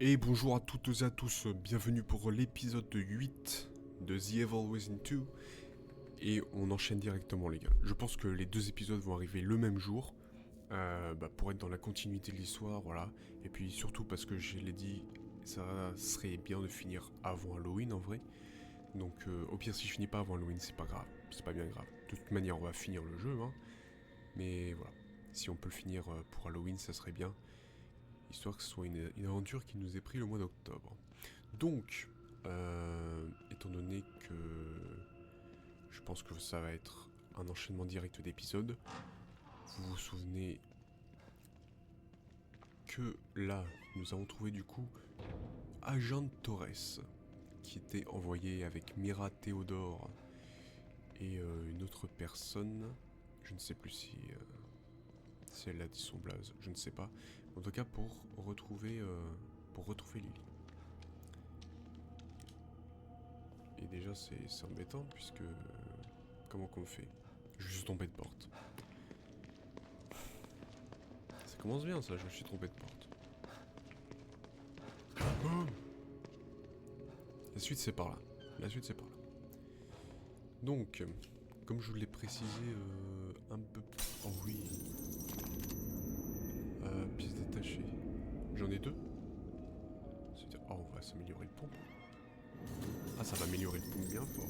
Et bonjour à toutes et à tous, bienvenue pour l'épisode 8 de The Evil Within 2. Et on enchaîne directement les gars. Je pense que les deux épisodes vont arriver le même jour, pour être dans la continuité de l'histoire, voilà. Et puis surtout parce que je l'ai dit, ça serait bien de finir avant Halloween en vrai. Donc au pire si je finis pas avant Halloween c'est pas grave, c'est pas bien grave. De toute manière on va finir le jeu, hein. Mais voilà, si on peut le finir pour Halloween ça serait bien. Histoire que ce soit une aventure qui nous ait pris le mois d'octobre. Donc, étant donné que je pense que ça va être un enchaînement direct d'épisodes, vous vous souvenez que là, nous avons trouvé du coup Agent Torres, qui était envoyé avec Mira Théodore et une autre personne, je ne sais plus si elle a dit son blaze, je ne sais pas. En tout cas pour retrouver Lily. Et déjà c'est embêtant puisque... Comment qu'on fait? Je suis trompé de porte. Ça commence bien ça, je me suis trompé de porte. Oh, la suite c'est par là. La suite c'est par là. Donc, comme je vous l'ai précisé un peu... Oh oui. Pièces détachées. J'en ai deux. C'est-à-dire... Oh, on va s'améliorer le pompe. Ah, ça va améliorer le pompe bien fort.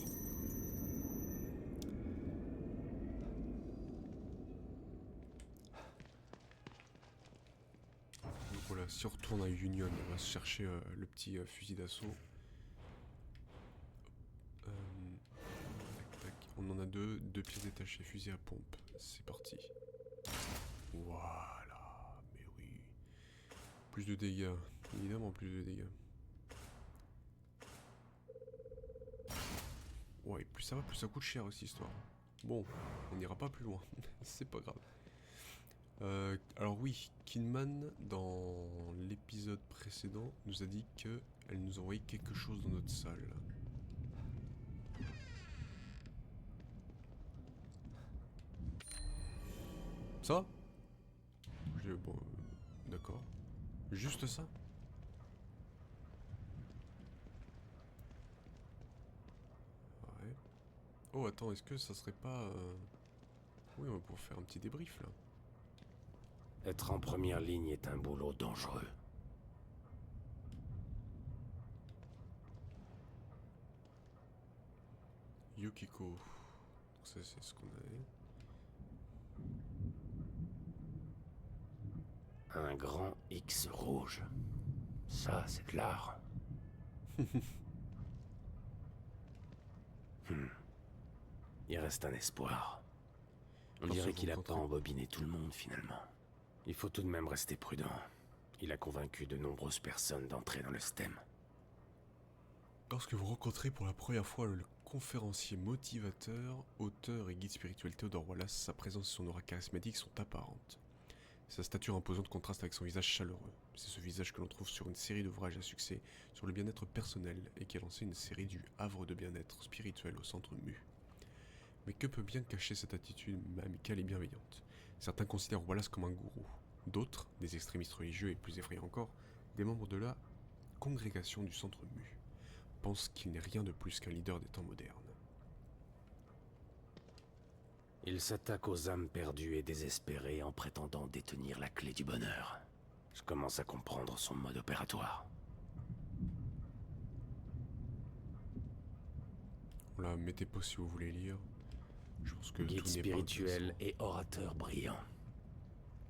Donc voilà, si on retourne à Union, on va se chercher le petit fusil d'assaut. Tac, tac. On en a deux pièces détachées, fusil à pompe. C'est parti. Voilà, mais oui. Plus de dégâts, évidemment plus de dégâts. Ouais, plus ça va, plus ça coûte cher aussi, histoire. Bon, on n'ira pas plus loin, c'est pas grave. Alors oui, Kidman, dans l'épisode précédent, nous a dit qu'elle nous envoyait quelque chose dans notre salle. Ça? Bon, d'accord. Juste ça? Ouais. Oh, attends, est-ce que ça serait pas... Oui, on va pouvoir faire un petit débrief, là. Être en première ligne est un boulot dangereux. Yukiko. Donc ça, c'est ce qu'on avait. Un grand X rouge. Ça, c'est de l'art. Il reste un espoir. On dirait qu'il a pas embobiné tout le monde, finalement. Il faut tout de même rester prudent. Il a convaincu de nombreuses personnes d'entrer dans le STEM. Lorsque vous rencontrez pour la première fois le conférencier motivateur, auteur et guide spirituel Theodore Wallace, sa présence et son aura charismatique sont apparentes. Sa stature imposante contraste avec son visage chaleureux. C'est ce visage que l'on trouve sur une série d'ouvrages à succès sur le bien-être personnel et qui a lancé une série du Havre de bien-être spirituel au centre Mu. Mais que peut bien cacher cette attitude amicale et bienveillante? Certains considèrent Wallace comme un gourou. D'autres, des extrémistes religieux et plus effrayés encore, des membres de la congrégation du centre Mu, pensent qu'il n'est rien de plus qu'un leader des temps modernes. Il s'attaque aux âmes perdues et désespérées en prétendant détenir la clé du bonheur. Je commence à comprendre son mode opératoire. Voilà, mettez pause si vous voulez lire. Je pense que Guide tout n'est pas spirituel et orateur brillant.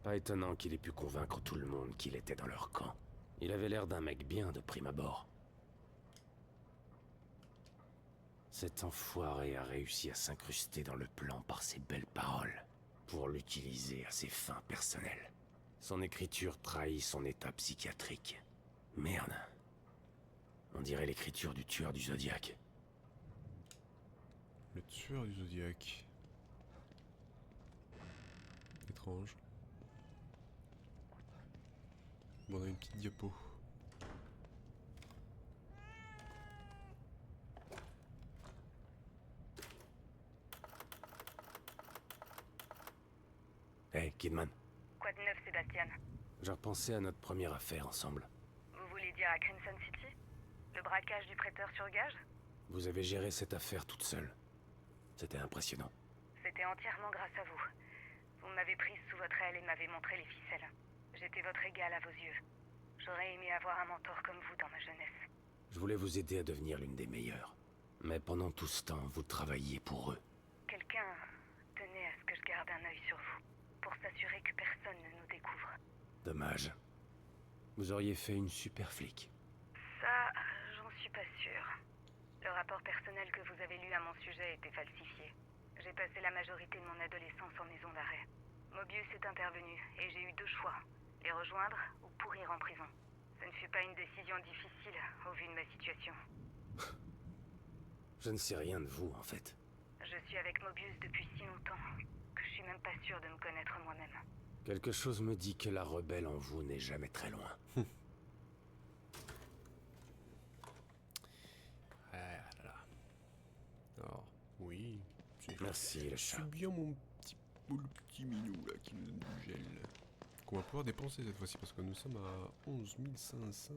Pas étonnant qu'il ait pu convaincre tout le monde qu'il était dans leur camp. Il avait l'air d'un mec bien de prime abord. Cet enfoiré a réussi à s'incruster dans le plan par ses belles paroles, pour l'utiliser à ses fins personnelles. Son écriture trahit son état psychiatrique. Merde. On dirait l'écriture du tueur du Zodiaque. Le tueur du Zodiaque. Étrange. Bon, on a une petite diapo. Hey, Kidman. Quoi de neuf, Sébastien? J'ai repensé à notre première affaire ensemble. Vous voulez dire dire à Crimson City? Le braquage du prêteur sur gage? Vous avez géré cette affaire toute seule. C'était impressionnant. C'était entièrement grâce à vous. Vous m'avez prise sous votre aile et m'avez montré les ficelles. J'étais votre égal à vos yeux. J'aurais aimé avoir un mentor comme vous dans ma jeunesse. Je voulais vous aider à devenir l'une des meilleures. Mais pendant tout ce temps, vous travailliez pour eux. Quelqu'un tenait à ce que je garde un œil sur vous, pour s'assurer que personne ne nous découvre. Dommage. Vous auriez fait une super flic. Ça, j'en suis pas sûre. Le rapport personnel que vous avez lu à mon sujet était falsifié. J'ai passé la majorité de mon adolescence en maison d'arrêt. Mobius est intervenu, et j'ai eu deux choix. Les rejoindre ou pourrir en prison. Ce ne fut pas une décision difficile, au vu de ma situation. Je ne sais rien de vous, en fait. Je suis avec Mobius depuis si longtemps, que je suis même pas sûre de me connaître moi-même. Quelque chose me dit que la rebelle en vous n'est jamais très loin. Ah là là. Alors, oui. Merci, le chat. C'est bien le petit minou là qui nous donne du gel. Qu'on va pouvoir dépenser cette fois-ci parce que nous sommes à 11 500.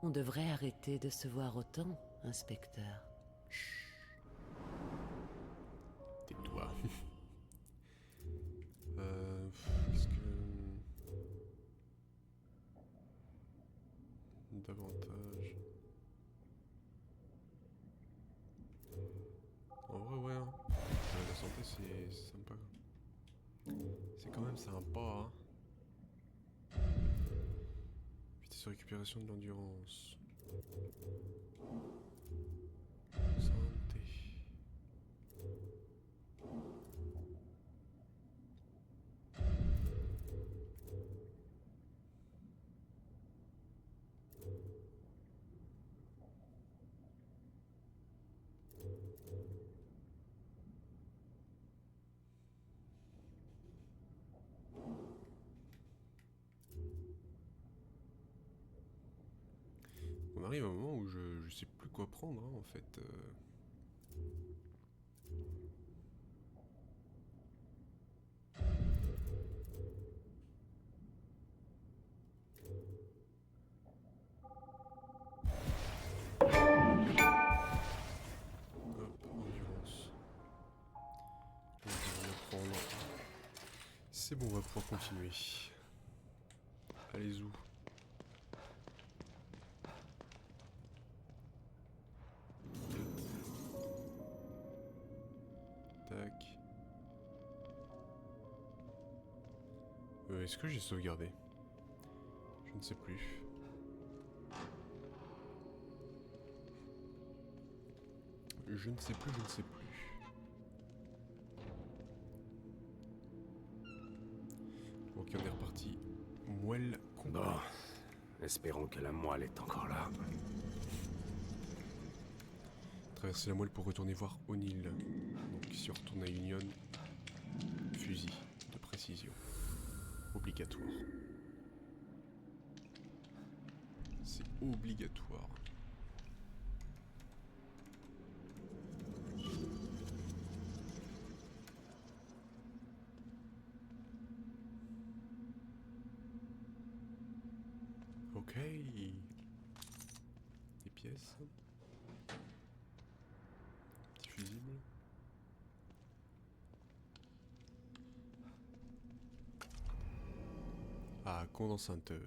On devrait arrêter de se voir autant, inspecteur. Tais-toi. Est-ce que... Davantage... En vrai, ouais. Hein. La santé, c'est sympa. C'est quand même sympa, hein. Vitesse de récupération de l'endurance. Santé. On arrive à un moment où je sais plus quoi prendre, hein, en fait. Hop, endurance. On va prendre. C'est bon, on va pouvoir continuer. Allez-y. Tac. Est-ce que j'ai sauvegardé? Je ne sais plus. Je ne sais plus, je ne sais plus. Ok, on est reparti. Moelle complète. Bon, espérons que la moelle est encore là. Traverser la moelle pour retourner voir O'Neill. Donc si on retourne à Union, fusil de précision. Obligatoire. C'est obligatoire. Ok. Des pièces. Petit fusible. Ah, condensateur.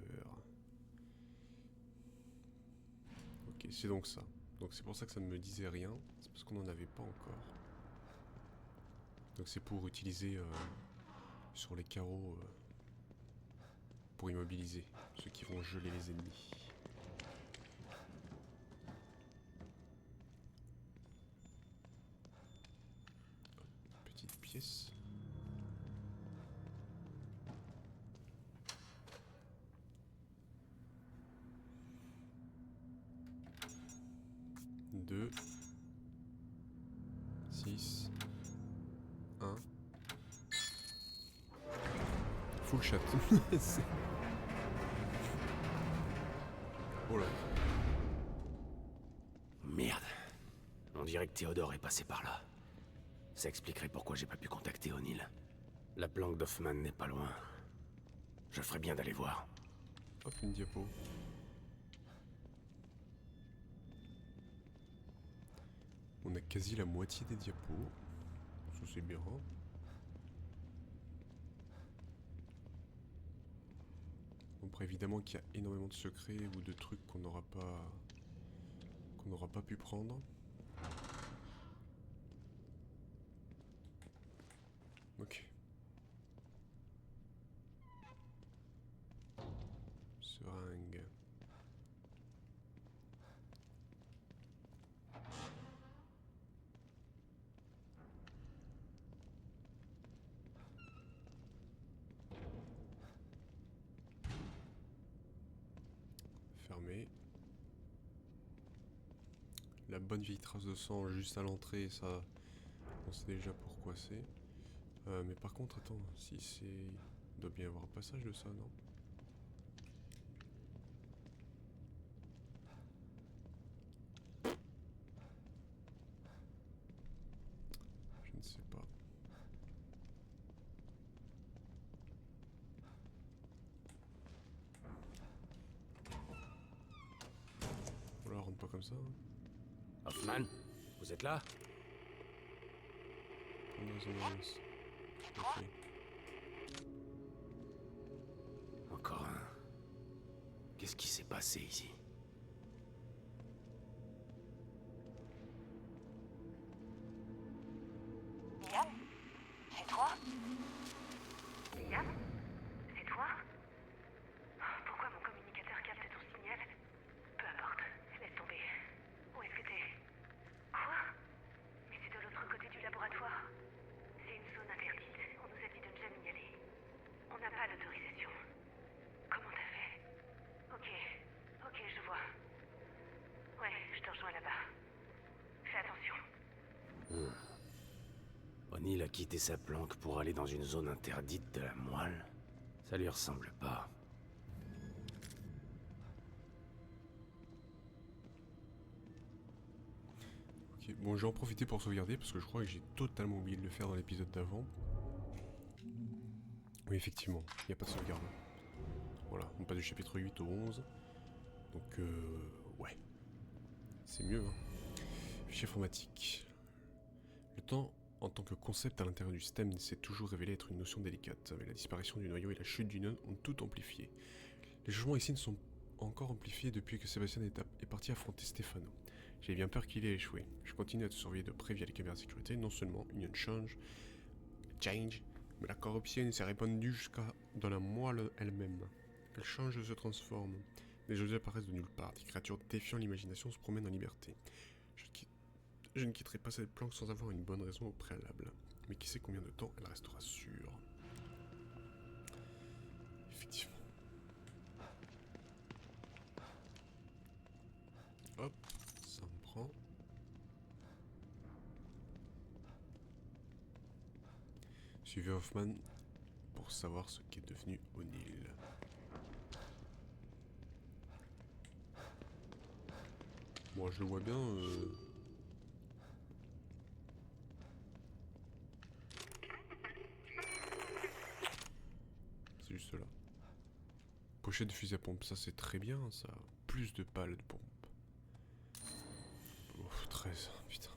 Ok, c'est donc ça. Donc c'est pour ça que ça ne me disait rien. C'est parce qu'on n'en avait pas encore. Donc c'est pour utiliser sur les carreaux pour immobiliser ceux qui vont geler les ennemis. Petite pièce. Deux. 6. 1. Full chat. Oh là. Merde. On dirait que Théodore est passé par là. Ça expliquerait pourquoi j'ai pas pu contacter O'Neill. La planque d'Hoffman n'est pas loin. Je ferais bien d'aller voir. Hop, une diapo. On a quasi la moitié des diapos. Ça c'est bien. Après évidemment qu'il y a énormément de secrets ou de trucs qu'on n'aura pas pu prendre. Ok. Seringue. Fermé. La bonne vieille trace de sang juste à l'entrée, ça, on sait déjà pourquoi c'est. Mais par contre, attends, si c'est... Il doit bien y avoir un passage de ça, non? Je ne sais pas. Voilà, rentre pas comme ça. Hein. Hoffman, vous êtes là? En résonance. Ok. Encore un. Qu'est-ce qui s'est passé ici? Liam? C'est toi? Liam? C'est toi? Pourquoi mon communicateur capte ton signal? Peu importe, laisse tomber. Où est-ce que t'es? Quoi? Mais c'est de l'autre côté du laboratoire. C'est une zone interdite. On nous a dit de ne jamais y aller. On n'a pas l'autorisation. Comment t'as fait? Ok, je vois. Ouais, je te rejoins là-bas. Fais attention. O'Neill a quitté sa planque pour aller dans une zone interdite de la moelle. Ça lui ressemble pas. Ok, bon, j'ai en profité pour sauvegarder parce que je crois que j'ai totalement oublié de le faire dans l'épisode d'avant. Oui, effectivement, il n'y a pas de sauvegarde. Voilà, on passe du chapitre 8 au 11. Donc, ouais. C'est mieux, hein. Fichier informatique. Le temps, en tant que concept à l'intérieur du système, s'est toujours révélé être une notion délicate. Avec la disparition du noyau et la chute du nœud ont tout amplifié. Les changements ici ne sont encore amplifiés depuis que Sébastien est parti affronter Stefano. J'ai bien peur qu'il ait échoué. Je continue à te surveiller de près via les caméras de sécurité. Non seulement Union change, mais la corruption s'est répandue jusqu'à dans la moelle elle-même. Elle change et se transforme. Des objets apparaissent de nulle part. Des créatures défiant l'imagination se promènent en liberté. Je ne quitterai pas cette planque sans avoir une bonne raison au préalable. Mais qui sait combien de temps elle restera sûre. Effectivement. Hop, ça me prend. Suivez Hoffman pour savoir ce qu'est devenu O'Neill. Moi je le vois bien. C'est juste là. Pochette de fusil à pompe, ça c'est très bien, ça. Plus de balles de pompe. Ouf, 13, putain.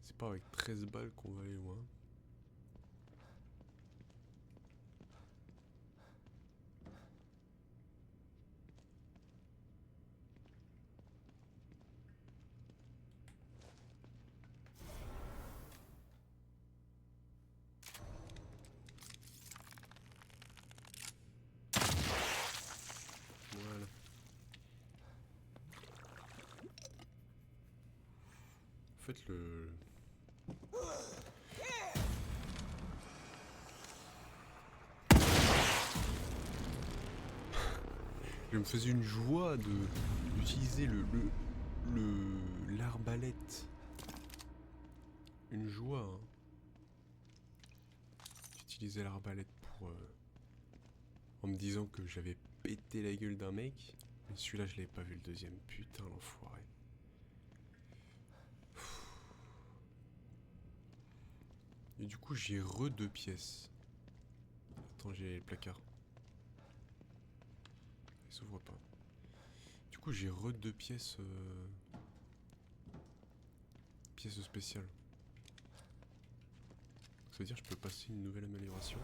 C'est pas avec 13 balles qu'on va aller loin. Voilà. En fait, je me faisais une joie d'utiliser l'arbalète. Une joie, hein. J'utilisais l'arbalète pour... en me disant que j'avais pété la gueule d'un mec. Mais celui-là, je l'avais pas vu le deuxième. Putain, l'enfoiré. Et du coup, j'ai re 2 pièces. Attends, j'ai le placard. Il s'ouvre pas. Du coup, j'ai re 2 pièces. Pièces spéciales. Ça veut dire que je peux passer une nouvelle amélioration.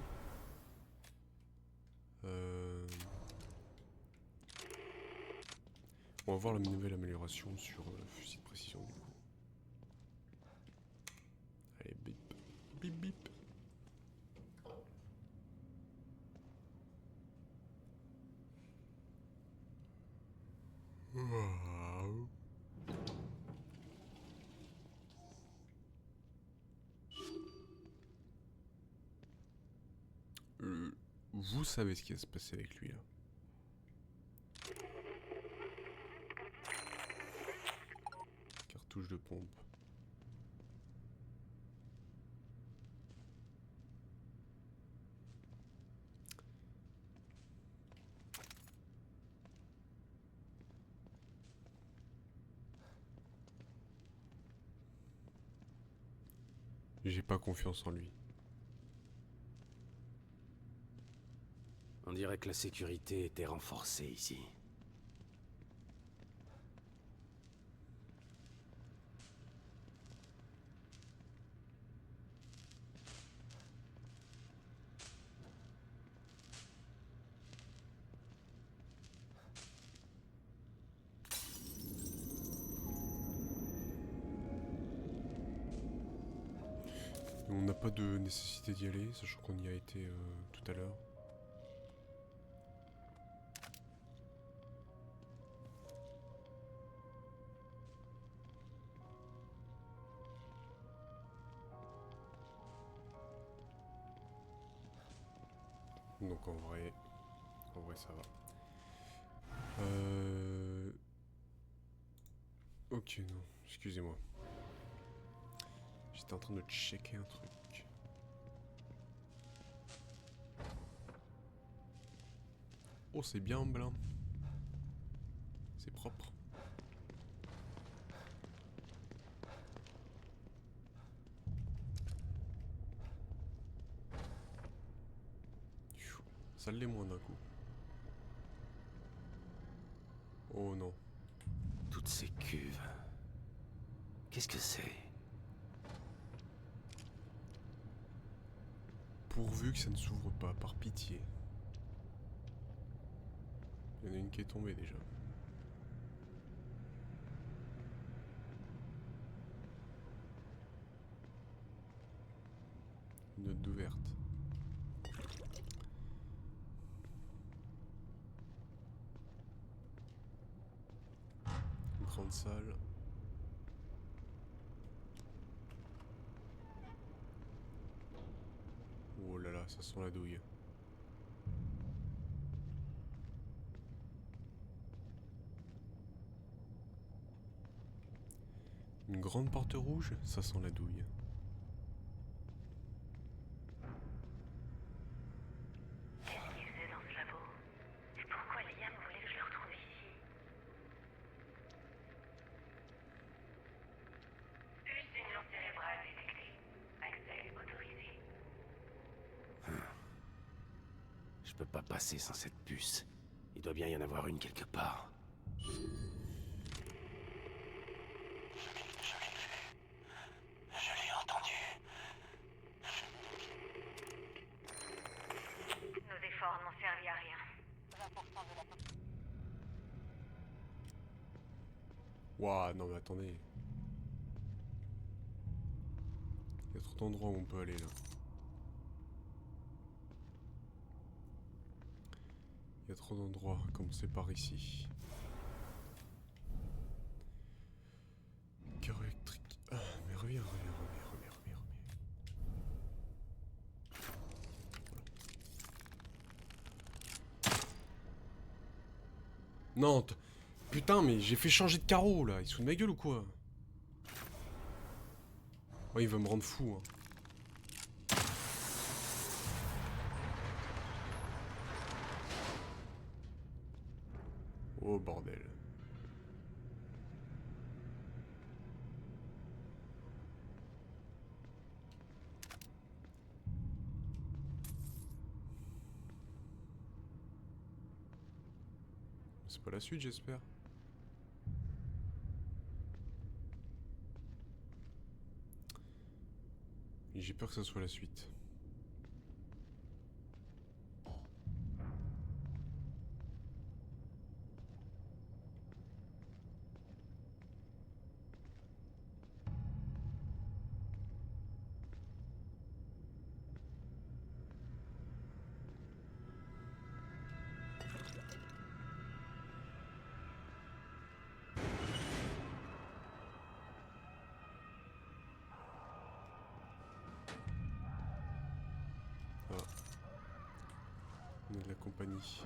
On va voir la nouvelle amélioration sur fusil de précision du coup. Allez, bip, bip, bip. Waouh. Vous savez ce qui va se passer avec lui là. Cartouche de pompe. J'ai pas confiance en lui. On dirait que la sécurité était renforcée ici. On n'a pas de nécessité d'y aller, sachant qu'on y a été tout à l'heure. Donc en vrai ça va. Ok, non, excusez-moi. J'étais en train de checker un truc. Oh, c'est bien blanc. C'est propre. Pfiou, ça l'est moins d'un coup. Oh non. Toutes ces cuves. Qu'est-ce que c'est? Pourvu que ça ne s'ouvre pas, par pitié. Il y en a une qui est tombée déjà. Une note d'ouverte. Une grande salle. Oh là là, ça sent la douille. Une grande porte rouge, ça sent la douille. Qu'est-ce qu'il faisait dans ce labo? Et pourquoi Liam voulait que je le retrouve ici? Puce saignant cérébrale détectée. Accès autorisé. Je peux pas passer sans cette puce. Il doit bien y en avoir une quelque part. Nos efforts n'ont servi à rien. Waouh, non mais attendez. Il y a trop d'endroits où on peut aller là. Il y a trop d'endroits, à commencer par ici. Carreau électrique. Ah, mais reviens. Non, putain, mais j'ai fait changer de carreau là. Il se fout de ma gueule ou quoi? Ouais, il va me rendre fou. Hein. Oh bordel. C'est pas la suite, j'espère. J'ai peur que ça soit la suite. Ah. On est de la compagnie.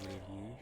Bienvenue.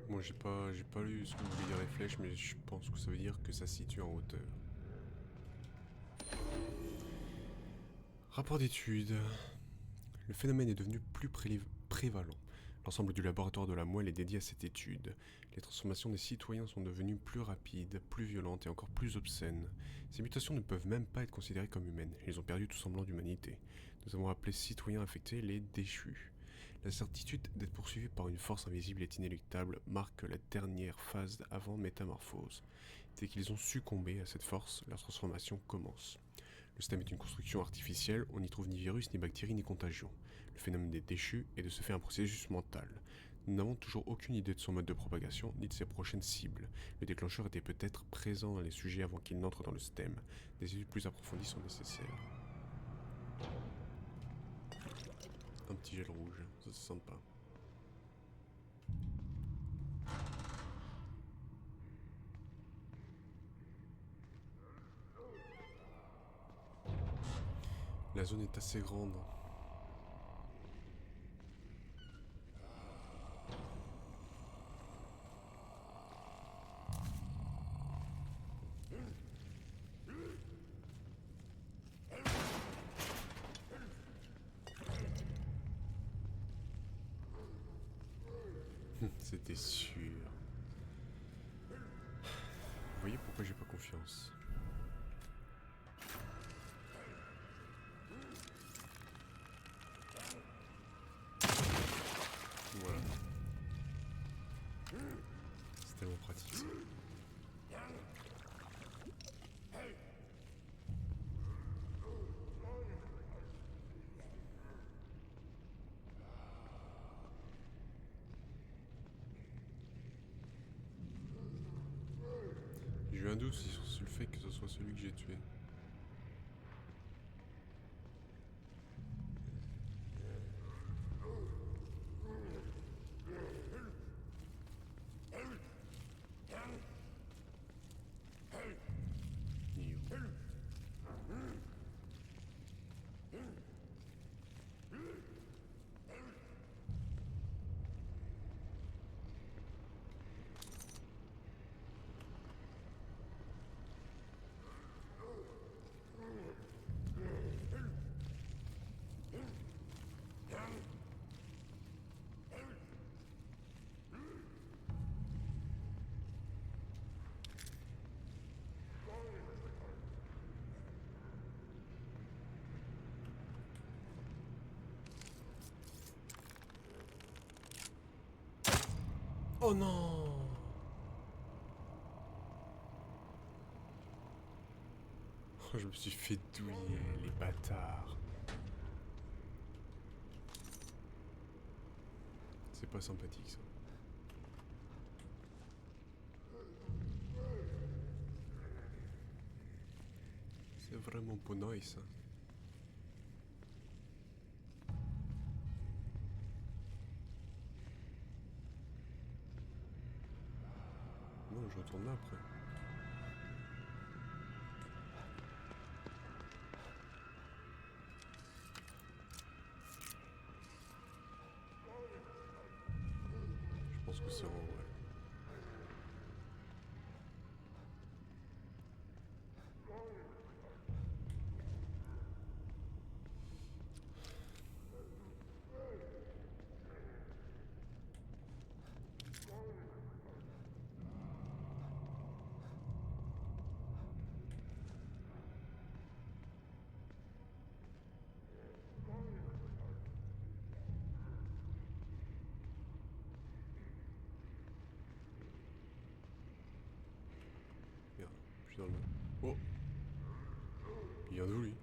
Moi j'ai pas lu ce que voulait dire les flèches, mais je pense que ça veut dire que ça se situe en hauteur. Rapport d'étude. Le phénomène est devenu plus prévalent. L'ensemble du laboratoire de la moelle est dédié à cette étude. Les transformations des citoyens sont devenues plus rapides, plus violentes et encore plus obscènes. Ces mutations ne peuvent même pas être considérées comme humaines. Ils ont perdu tout semblant d'humanité. Nous avons appelé citoyens affectés les déchus. La certitude d'être poursuivi par une force invisible et inéluctable marque la dernière phase avant métamorphose. Dès qu'ils ont succombé à cette force, leur transformation commence. Le système est une construction artificielle, on n'y trouve ni virus, ni bactéries, ni contagion. Le phénomène des déchus est de ce fait un processus mental. Nous n'avons toujours aucune idée de son mode de propagation, ni de ses prochaines cibles. Le déclencheur était peut-être présent dans les sujets avant qu'il n'entre dans le système. Des études plus approfondies sont nécessaires. Un petit gel rouge, ça c'est sympa. La zone est assez grande. C'était sûr. Vous voyez pourquoi j'ai pas confiance. Voilà. C'est tellement pratique ça. J'ai eu un doute doute sur le fait que ce soit celui que j'ai tué. Oh non! Oh, je me suis fait douiller, les bâtards. C'est pas sympathique ça. C'est vraiment pas nice ça. Non, je retourne là après. Je pense que c'est en haut, ouais. Merde, je suis dans le... Oh! Il vient d'où lui?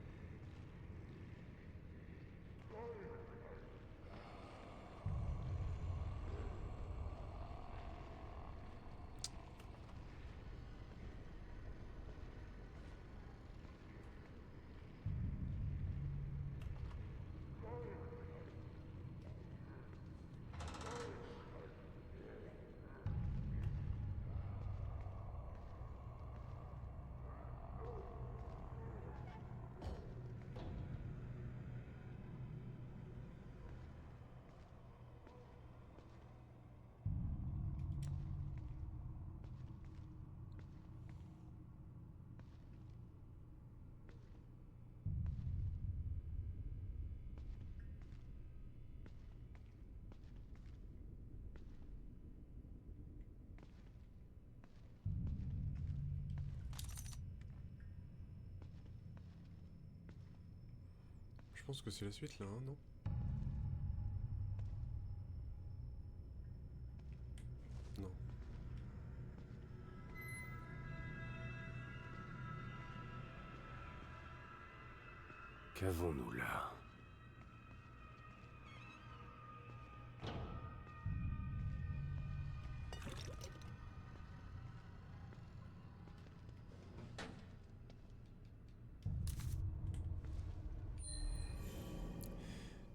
Je pense que c'est la suite là, hein, non? Non. Qu'avons-nous là?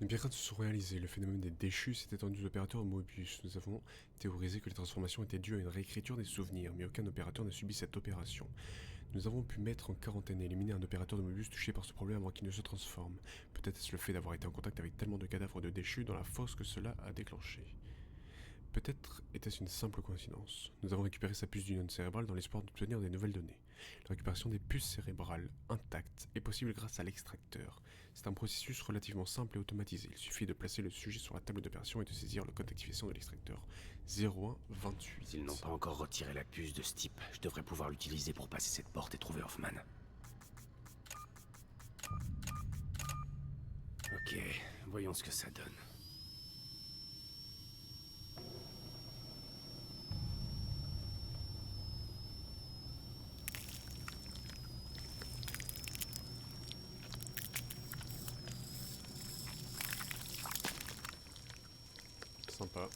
Les pirates se sont réalisés. Le phénomène des déchus s'est étendu aux opérateurs Mobius. Nous avons théorisé que les transformations étaient dues à une réécriture des souvenirs, mais aucun opérateur n'a subi cette opération. Nous avons pu mettre en quarantaine et éliminer un opérateur de Mobius touché par ce problème avant qu'il ne se transforme. Peut-être est-ce le fait d'avoir été en contact avec tellement de cadavres de déchus dans la fosse que cela a déclenché. Peut-être était-ce une simple coïncidence. Nous avons récupéré sa puce d'union cérébrale dans l'espoir d'obtenir des nouvelles données. La récupération des puces cérébrales intactes est possible grâce à l'extracteur. C'est un processus relativement simple et automatisé. Il suffit de placer le sujet sur la table d'opération et de saisir le code d'activation de l'extracteur 0128. S'ils n'ont pas encore retiré la puce de ce type, je devrais pouvoir l'utiliser pour passer cette porte et trouver Hoffman. Ok, voyons ce que ça donne. Sympa.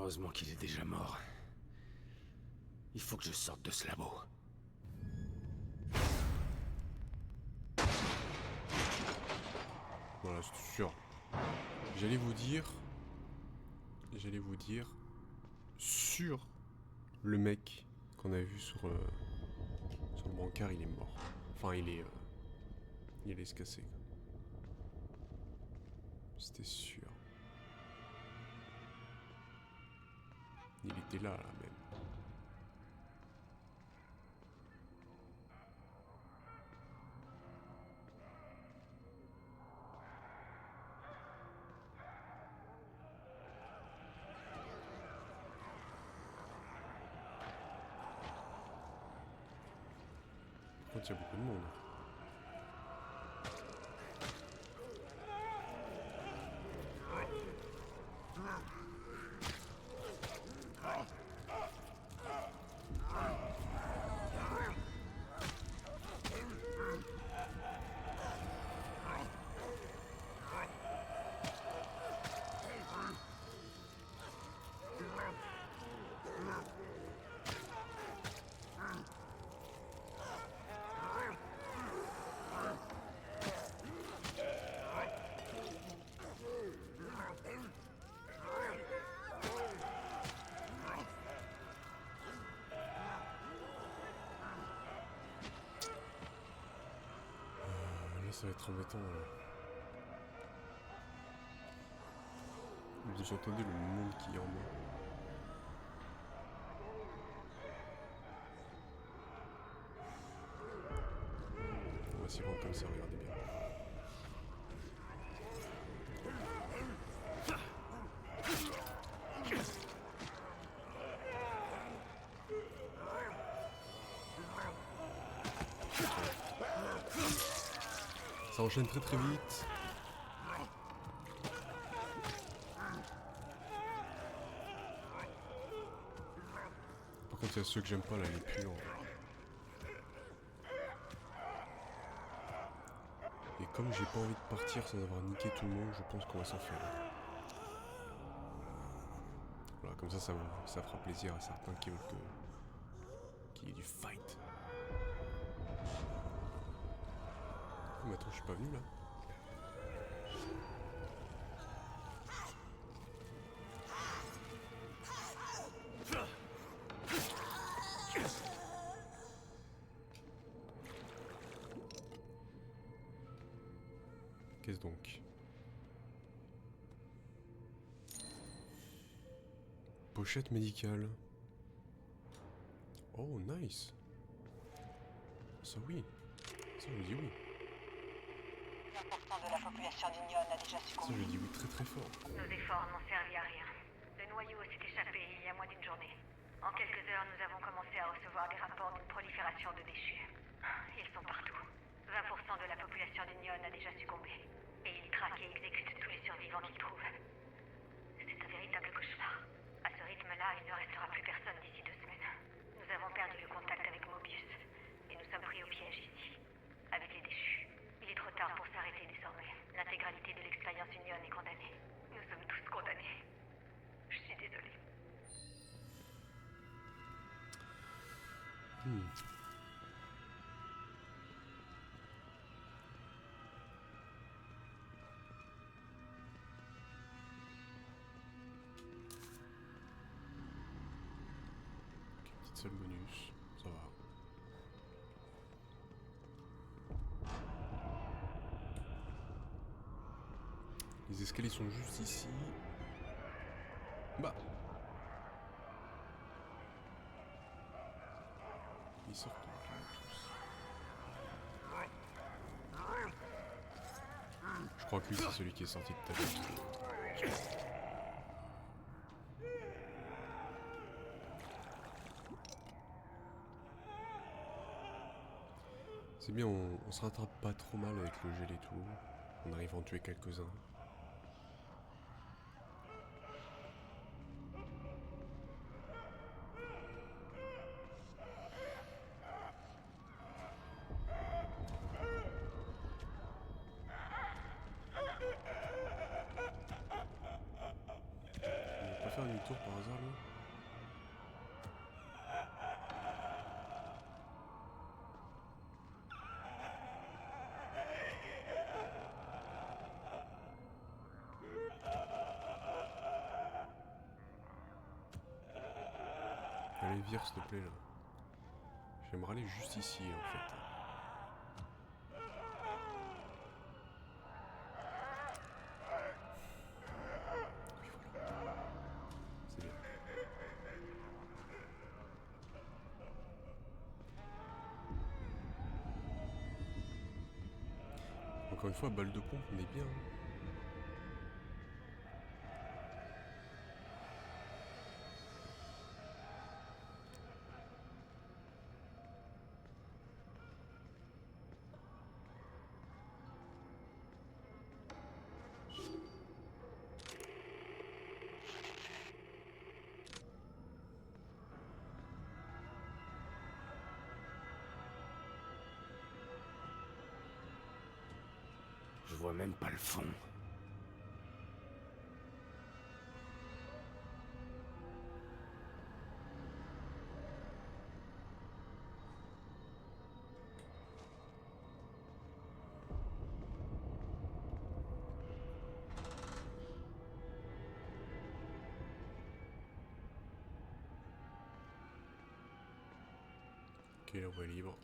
Heureusement qu'il est déjà mort. Il faut que je sorte de ce labo. Voilà, c'est sûr. J'allais vous dire sur le mec qu'on a vu sur le brancard, il est mort. Enfin, il allait se casser. C'était sûr. Il était là même. Par contre, il y a beaucoup de monde. Ça va être embêtant là. Vous entendez le monde qui en est. On va s'y rendre comme ça, regardez bien. Ça enchaîne très très vite. Par contre, il y a ceux que j'aime pas là, les puants. Et comme j'ai pas envie de partir sans avoir niqué tout le monde, je pense qu'on va s'en faire. Voilà, comme ça fera plaisir à certains qui veulent qu'il y ait du fight. Oh, mais attends, je suis pas venu là. Qu'est-ce donc? Pochette médicale. Oh, nice. Ça oui. Ça, je dis oui. 20% de la population d'Union a déjà Ça, succombé. je dis oui très très fort. Nos efforts n'ont servi à rien. Le noyau s'est échappé il y a moins d'une journée. En quelques heures, nous avons commencé à recevoir des rapports d'une prolifération de déchus. Ils sont partout. 20% de la population d'Union a déjà succombé. Et ils traquent et exécutent tous les survivants qu'ils trouvent. C'est un véritable cauchemar. À ce rythme-là, il ne restera plus personne d'ici 2 semaines. Nous avons perdu le contact avec Mobius. Et nous sommes pris au piège ici. Avec les déchus. Il est trop tard pour s'arrêter désormais. L'intégralité de l'expérience Union est condamnée. Nous sommes tous condamnés. Je suis désolée. Ok, petite seule bonus, ça va. Les escaliers sont juste ici. Bah. Ils sortent tous. Je crois que lui c'est celui qui est sorti de ta tête. C'est bien, on se rattrape pas trop mal avec le gel et tout. On arrive à en tuer quelques-uns. faire demi-tour par hasard là? Allez, vire s'il te plaît là. J'aimerais aller juste ici en fait. C'est bien. Encore une fois, balle de pompe, on est bien. Hein. Je vois même pas le fond. Ok, la voie est libre.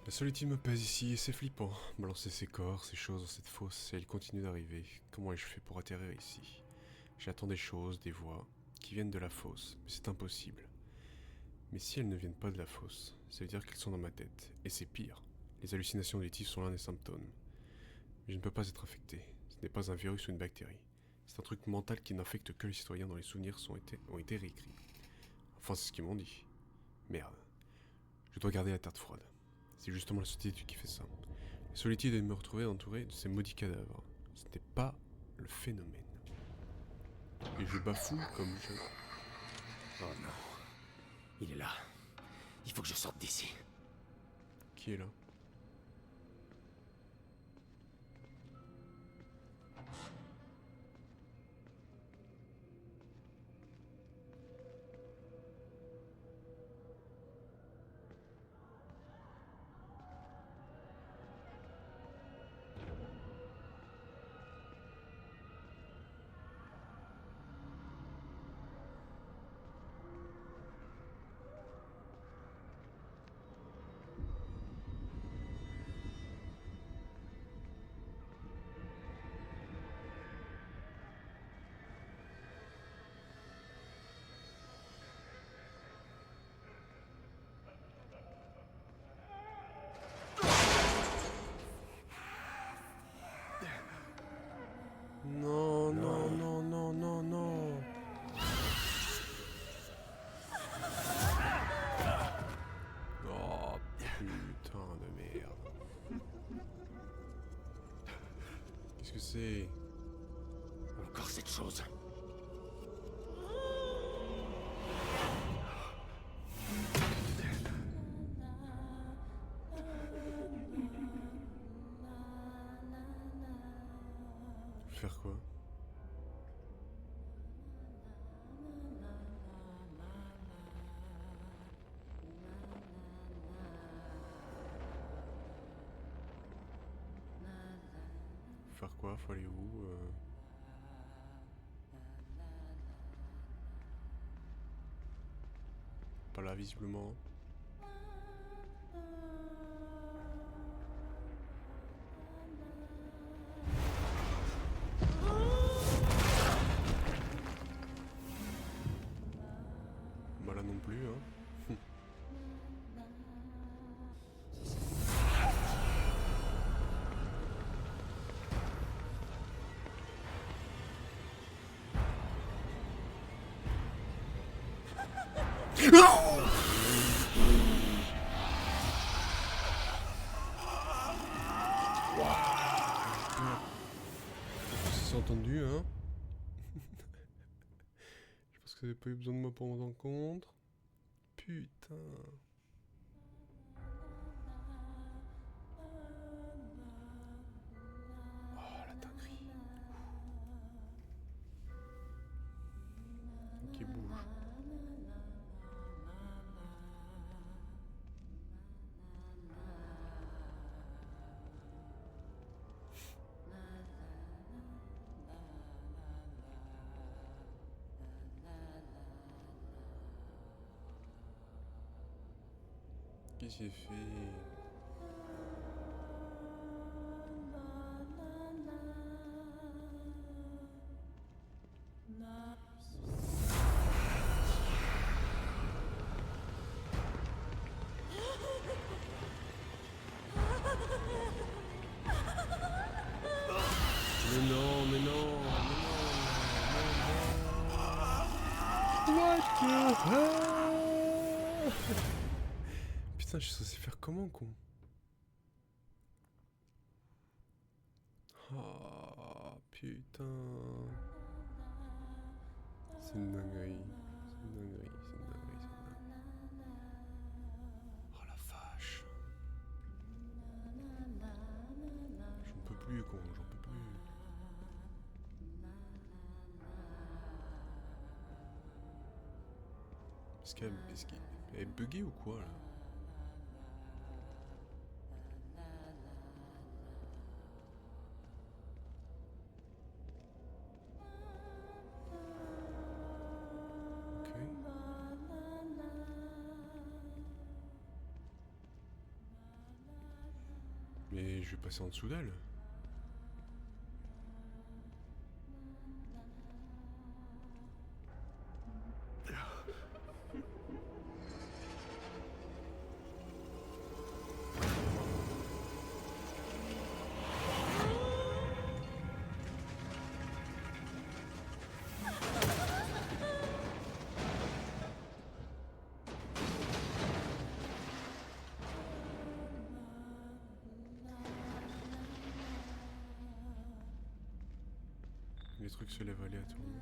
La solitude me pèse ici et c'est flippant. Balancer ces corps, ces choses dans cette fosse et elles continuent d'arriver. Comment ai-je fait pour atterrir ici? J'attends des choses, des voix, qui viennent de la fosse, mais c'est impossible. Mais si elles ne viennent pas de la fosse, ça veut dire qu'elles sont dans ma tête. Et c'est pire. Les hallucinations auditives sont l'un des symptômes. Mais je ne peux pas être infecté. Ce n'est pas un virus ou une bactérie. C'est un truc mental qui n'infecte que les citoyens dont les souvenirs ont été réécrits. Enfin, c'est ce qu'ils m'ont dit. Merde. Je dois garder la tête froide. C'est justement la solitude qui fait ça. La solitude est de me retrouver entouré de ces maudits cadavres. Ce n'est pas le phénomène. Et je bafoue comme je... Oh non. Il est là. Il faut que je sorte d'ici. Qui est là? Non, non, non, non, non, non. Oh, putain de merde. Qu'est-ce que c'est? Encore cette chose. Faire quoi? Faire quoi? Faut aller où? Pas là, visiblement. Pas là non plus, hein. C'est entendu, hein. Je pense que vous n'avez pas eu besoin de moi pour m'en rendre compte. Putain. Oh la dinguerie. si c'est fait. Mais non, mais non, mais non, what the hell? Putain, je suis censé faire comment, con? Ah, putain. C'est une dinguerie. C'est une dinguerie, c'est une dinguerie, c'est une dinguerie. Oh la vache. J'en peux plus, con, j'en peux plus. Est-ce qu'elle est buggée ou quoi, là? Ok. Mais je vais passer en dessous d'elle. Les trucs se lèvent aléatoirement.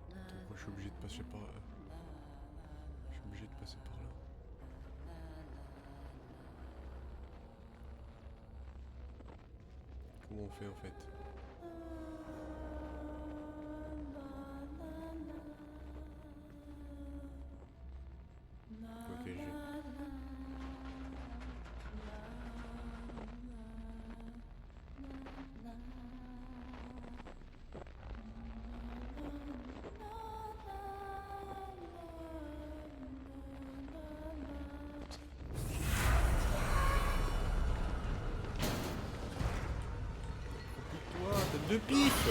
Attends, moi je suis obligé de passer par là. Je suis obligé de passer par là. Comment on fait en fait? Ok, j'ai. Toi, t'as deux pifs!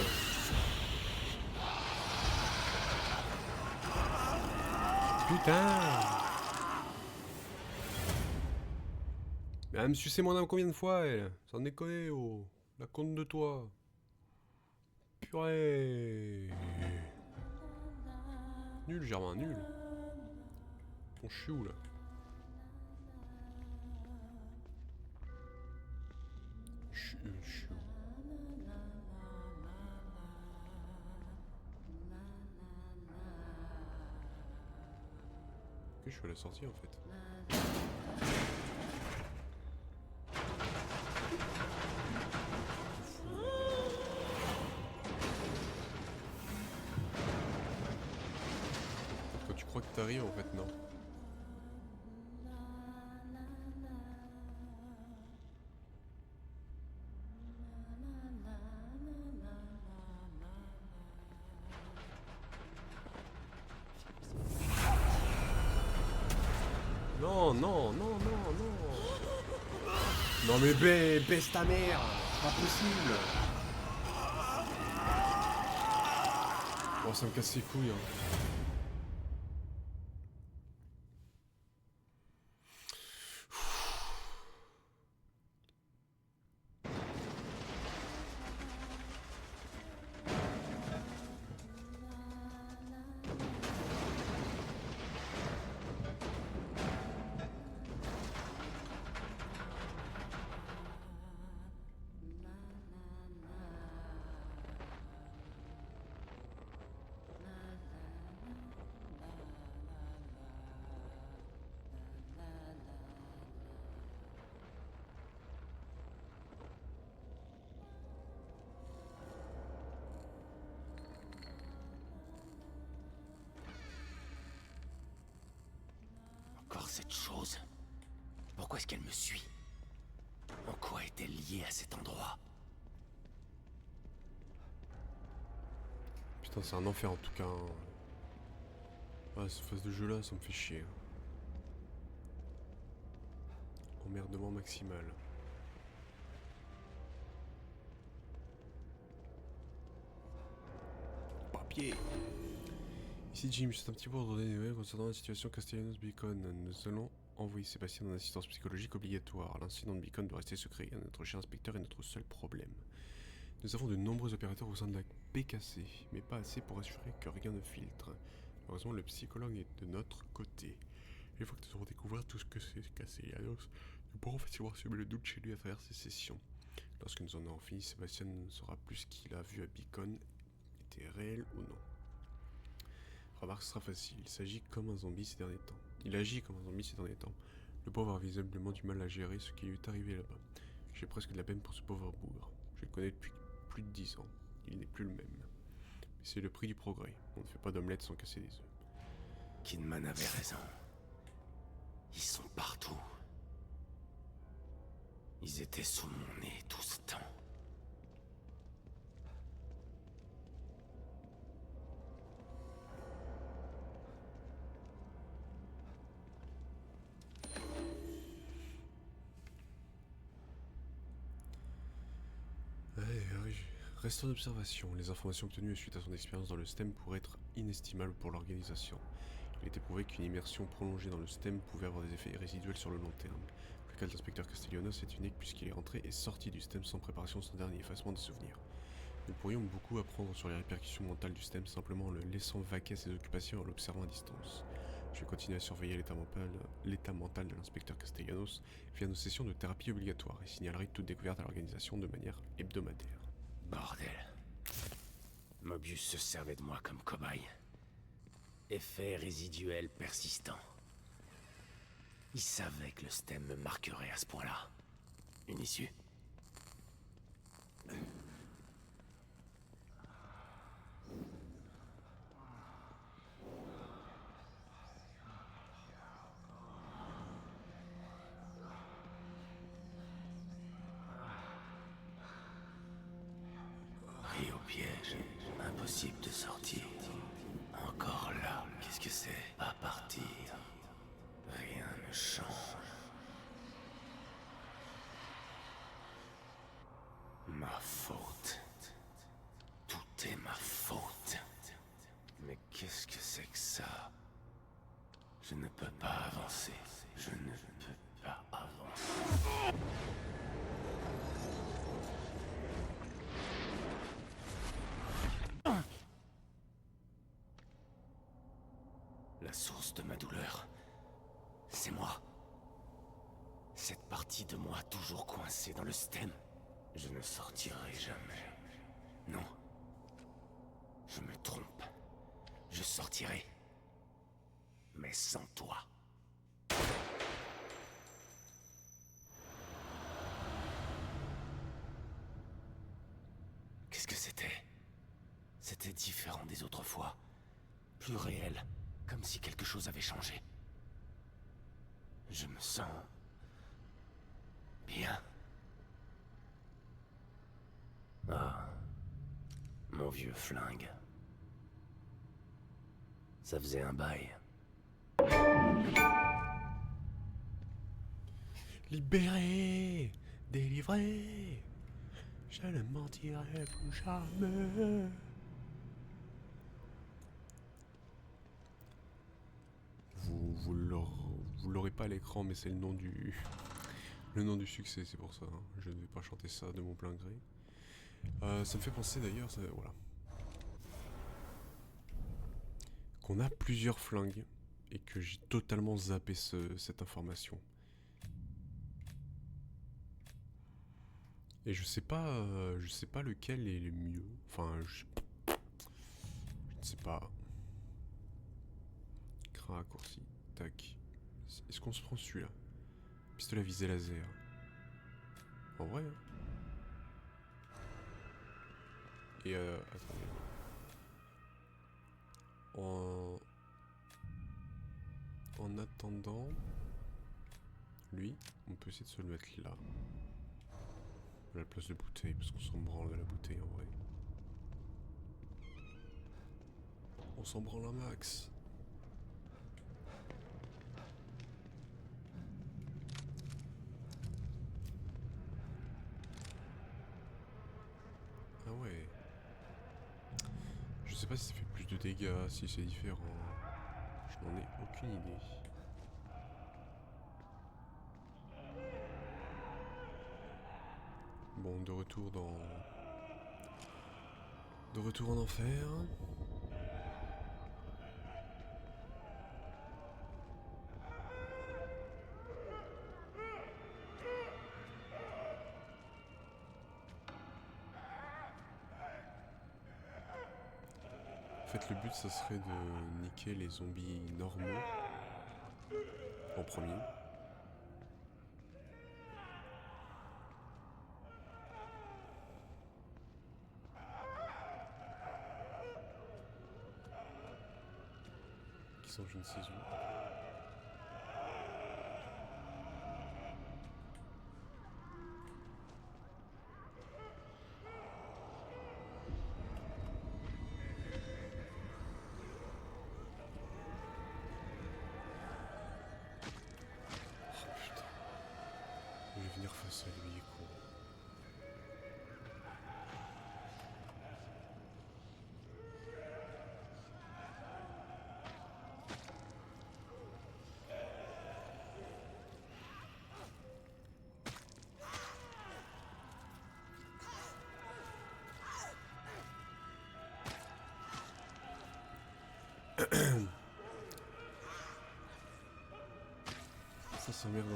Putain! Mais elle me suçait mon âme combien de fois, elle? Sans déconner, oh! La compte de toi! Purée! Nul, Germain, nul! Ton chiou, là. Chiou. Ok, je suis à la sortie, en fait. Quand tu crois que t'arrives, en fait, non. Non, non, non, non, non. Non mais baisse ta mère. C'est pas possible. Bon, ça me casse les couilles, hein. cette chose? Pourquoi est-ce qu'elle me suit? En quoi est-elle liée à cet endroit? Putain, c'est un enfer en tout cas. Hein. Ah, cette phase de jeu là, ça me fait chier. Emmerdement maximal. Papier. Ici Jim, c'est un petit peu ordonné des nouvelles concernant la situation Castellanos Beacon. Nous allons envoyer Sébastien en assistance psychologique obligatoire. L'incident de Beacon doit rester secret. Notre cher inspecteur est notre seul problème. Nous avons de nombreux opérateurs au sein de la PKC, mais pas assez pour assurer que rien ne filtre. Heureusement, le psychologue est de notre côté. Une fois que nous aurons découvert tout ce que c'est Castellanos, nous pourrons facilement semer le doute chez lui à travers ces sessions. Lorsque nous en aurons fini, Sébastien ne saura plus ce qu'il a vu à Beacon était réel ou non. Remarque, ce sera facile. Il agit comme un zombie ces derniers temps. Le pauvre a visiblement du mal à gérer ce qui lui est arrivé là-bas. J'ai presque de la peine pour ce pauvre bougre. Je le connais depuis plus de 10 ans. Il n'est plus le même. Mais c'est le prix du progrès. On ne fait pas d'omelette sans casser des œufs. Kidman avait raison. Ils sont partout. Ils étaient sous mon nez tout ce temps. Reste en observation. Les informations obtenues suite à son expérience dans le STEM pourraient être inestimables pour l'organisation. Il était prouvé qu'une immersion prolongée dans le STEM pouvait avoir des effets résiduels sur le long terme. Le cas de l'inspecteur Castellanos est unique puisqu'il est rentré et sorti du STEM sans préparation sans dernier effacement de souvenirs. Nous pourrions beaucoup apprendre sur les répercussions mentales du STEM simplement en le laissant vaquer à ses occupations et en l'observant à distance. Je vais continuer à surveiller l'état mental de l'inspecteur Castellanos via nos sessions de thérapie obligatoire et signalerai toute découverte à l'organisation de manière hebdomadaire. Bordel. Mobius se servait de moi comme cobaye. Effet résiduel persistant. Il savait que le STEM me marquerait à ce point-là. Une issue. Pris au piège. Impossible de sortir. Encore là. Qu'est-ce que c'est? Pas partir. Rien ne change. Ma faute. Tout est ma faute. Mais qu'est-ce que c'est que ça? Je ne peux pas avancer. Je ne peux pas avancer. La source de ma douleur, c'est moi. Cette partie de moi toujours coincée dans le STEM. Je ne sortirai jamais. Non. Je me trompe. Je sortirai. Mais sans toi. Qu'est-ce que c'était? C'était différent des autres fois. Plus réel. Comme si quelque chose avait changé. Je me sens... bien. Ah. Mon vieux flingue. Ça faisait un bail. Libéré, délivré, je ne mentirai plus jamais. Vous l'aurez pas à l'écran, mais c'est le nom du succès, c'est pour ça. Hein. Je ne vais pas chanter ça de mon plein gré. Ça me fait penser d'ailleurs, voilà, qu'on a plusieurs flingues et que j'ai totalement zappé cette information. Et je sais pas lequel est le mieux. Enfin, je ne sais pas. Crin raccourci. Tac. Est-ce qu'on se prend celui-là? Pistolet à visée laser. En vrai. Hein. Et attendez. En attendant. Lui, on peut essayer de se le mettre là. À la place de bouteille, parce qu'on s'en branle de la bouteille en vrai. On s'en branle un max. Ah ouais. Je sais pas si ça fait plus de dégâts, si c'est différent. Je n'en ai aucune idée. Bon, de retour dans... De retour en enfer. En fait, le but, ça serait de niquer les zombies normaux en premier. Qui sont je ne sais où. Je vais venir face à lui, con. Ça s'emmerde.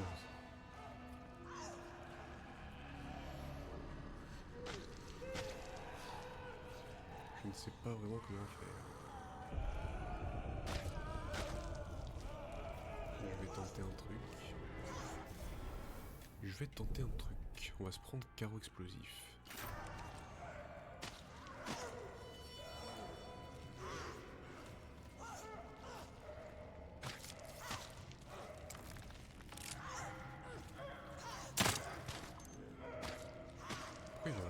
Je ne sais pas vraiment comment faire. Je vais tenter un truc. On va se prendre carreau explosif. Pourquoi il est là ?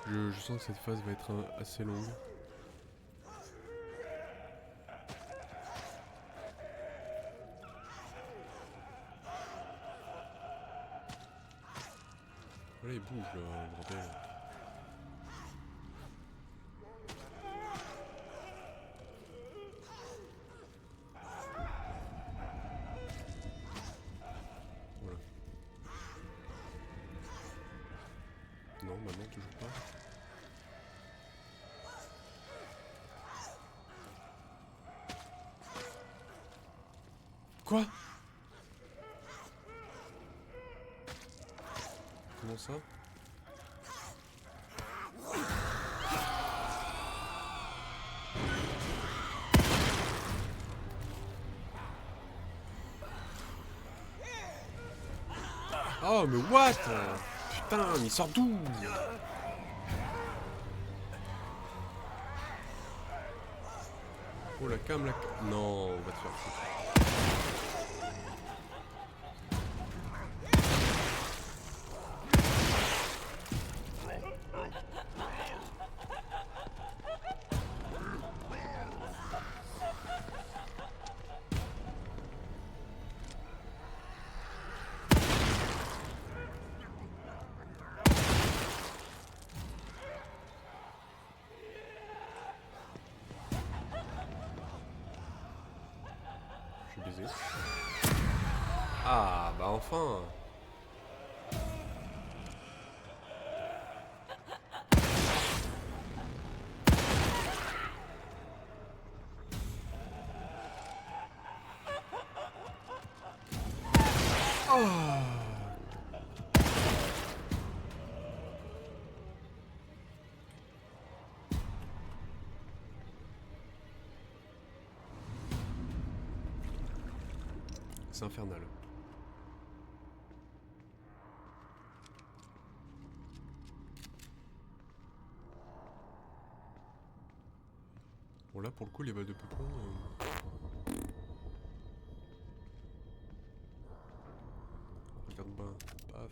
Je sens que cette phase va être assez longue. Voilà, il bouge là, bordel. Voilà. Non, maintenant toujours pas. Quoi? Comment ça? Oh mais what? Putain, mais il sort d'où? Oh la cam, la cam. Non, on va te faire foutre. Je suis baisé. Ah bah enfin. C'est infernal. Bon là pour le coup les balles de peupon... Regarde ben, paf.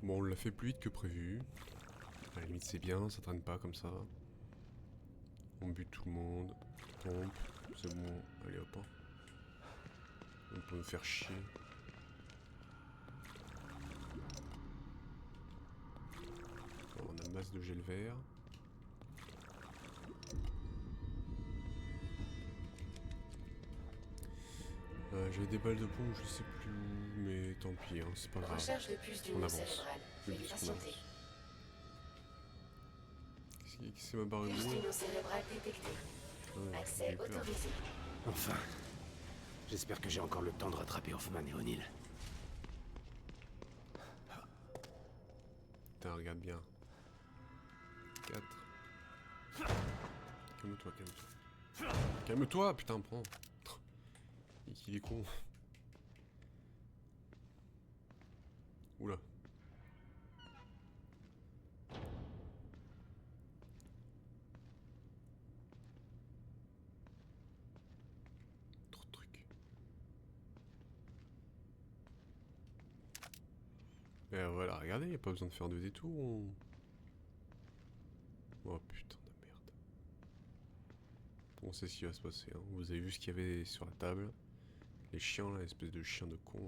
Bon, on l'a fait plus vite que prévu. À la limite, c'est bien, ça traîne pas comme ça. On bute tout le monde. Pompe, c'est bon. Allez hop. On peut me faire chier. Bon, on a masse de gel vert. J'ai des balles de pompe, je sais plus où, mais tant pis, hein, c'est pas grave. Recherche de puces du On nœud avance. cérébral. Le Veuillez plus qu'on patienter. avance. Qui c'est ma barre de Puce du bruit? nœud cérébral détectée. Ouais, Accès j'ai peur. autorisé. Enfin. J'espère que j'ai encore le temps de rattraper Hoffman et O'Neill. Putain, regarde bien. 4. Calme-toi, calme-toi. Calme-toi, putain, prends. Il est con. Oula. Trop de trucs. Et voilà, regardez, il n'y a pas besoin de faire de détour. Oh putain de merde. On sait ce qui va se passer. Hein. Vous avez vu ce qu'il y avait sur la table. Les chiens là, espèce de chiens de con.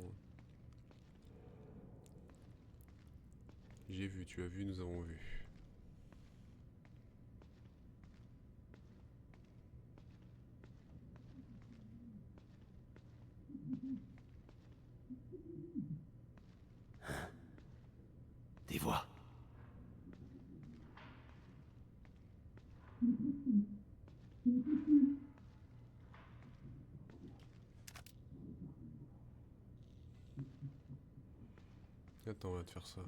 J'ai vu, tu as vu, nous avons vu. Des voix. Attends, on va te faire ça.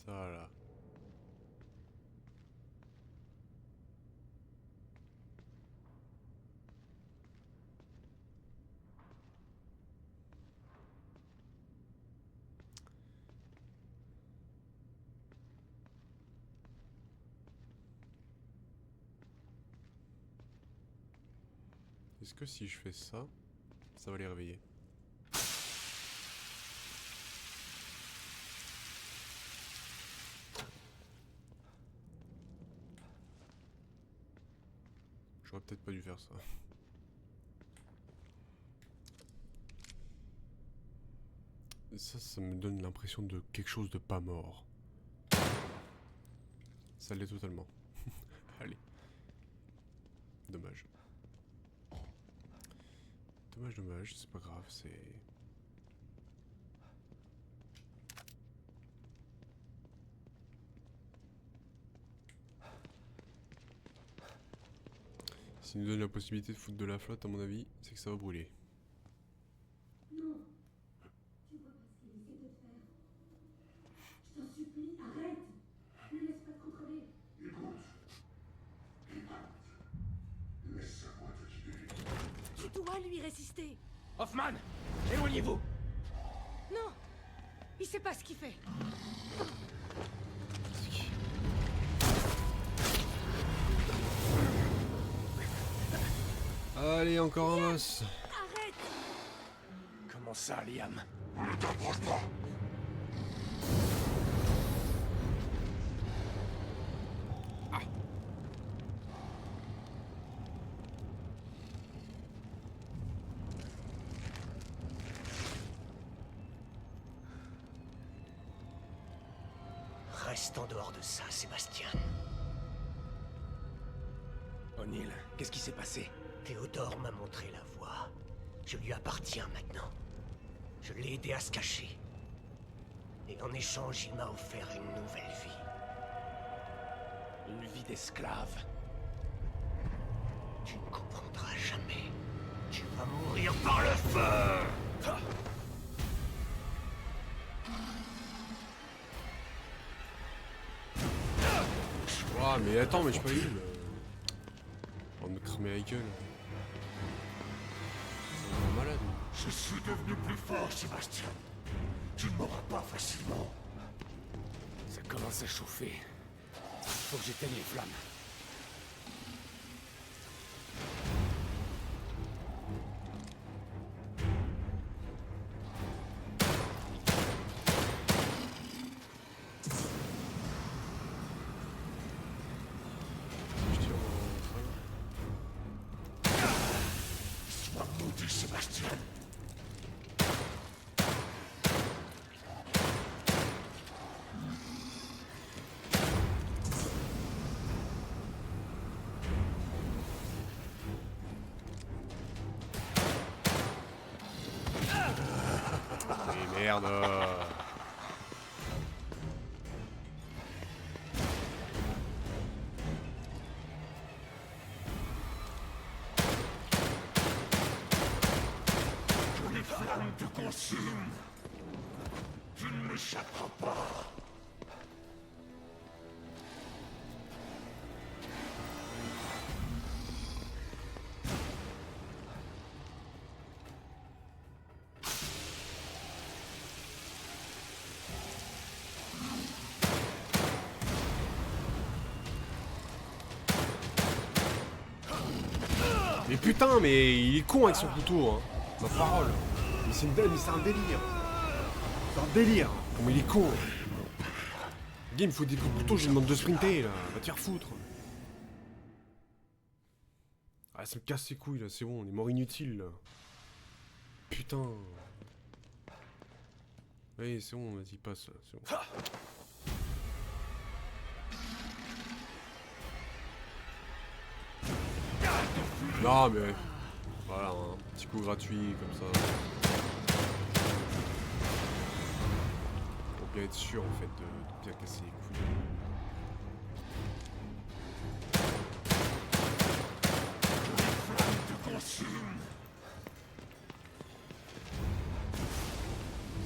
Ça là. Est-ce que si je fais ça, ça va les réveiller? J'aurais peut-être pas dû faire ça. Ça me donne l'impression de quelque chose de pas mort. Ça l'est totalement. Allez. Dommage. Dommage, c'est pas grave, c'est... S'il nous donne la possibilité de foutre de la flotte, à mon avis, c'est que ça va brûler. Non. Tu vois pas ce qu'il essaie de faire. Je t'en supplie, arrête. Ne laisse pas te contrôler. Tu dois lui résister. Hoffman! Éloignez-vous! Non. Il sait pas ce qu'il fait. Allez, encore un boss. Arrête. Comment ça, Liam? Reste en dehors de ça, Sébastien. O'Neill, qu'est-ce qui s'est passé? Théodore m'a montré la voie. Je lui appartiens maintenant. Je l'ai aidé à se cacher. Et en échange, il m'a offert une nouvelle vie. Une vie d'esclave. Tu ne comprendras jamais. Tu vas mourir par le feu! Ouah, mais attends, mais je peux pas eu. On va me cramer la gueule. C'est vraiment malade. Je suis devenu plus fort, Sébastien. Tu ne m'auras pas facilement. Ça commence à chauffer. Faut que j'éteigne les flammes. Je tire Sois maudit, Sébastien. Mais merde. Les flammes te consument. Tu ne m'échapperas pas. Mais putain, mais il est con avec son couteau, hein. Ma parole. Mais c'est un délire. C'est un délire. Comment il est con. Game, il faut des coups de couteau, je lui demande de sprinter, là. Va te faire foutre. Ah, ça me casse les couilles, là. C'est bon, on est mort inutile, là. Putain. Oui, c'est bon, vas-y, passe, là. C'est bon. Non, mais... Voilà, un petit coup gratuit, comme ça. Pour bien être sûr, en fait, de bien casser les couilles.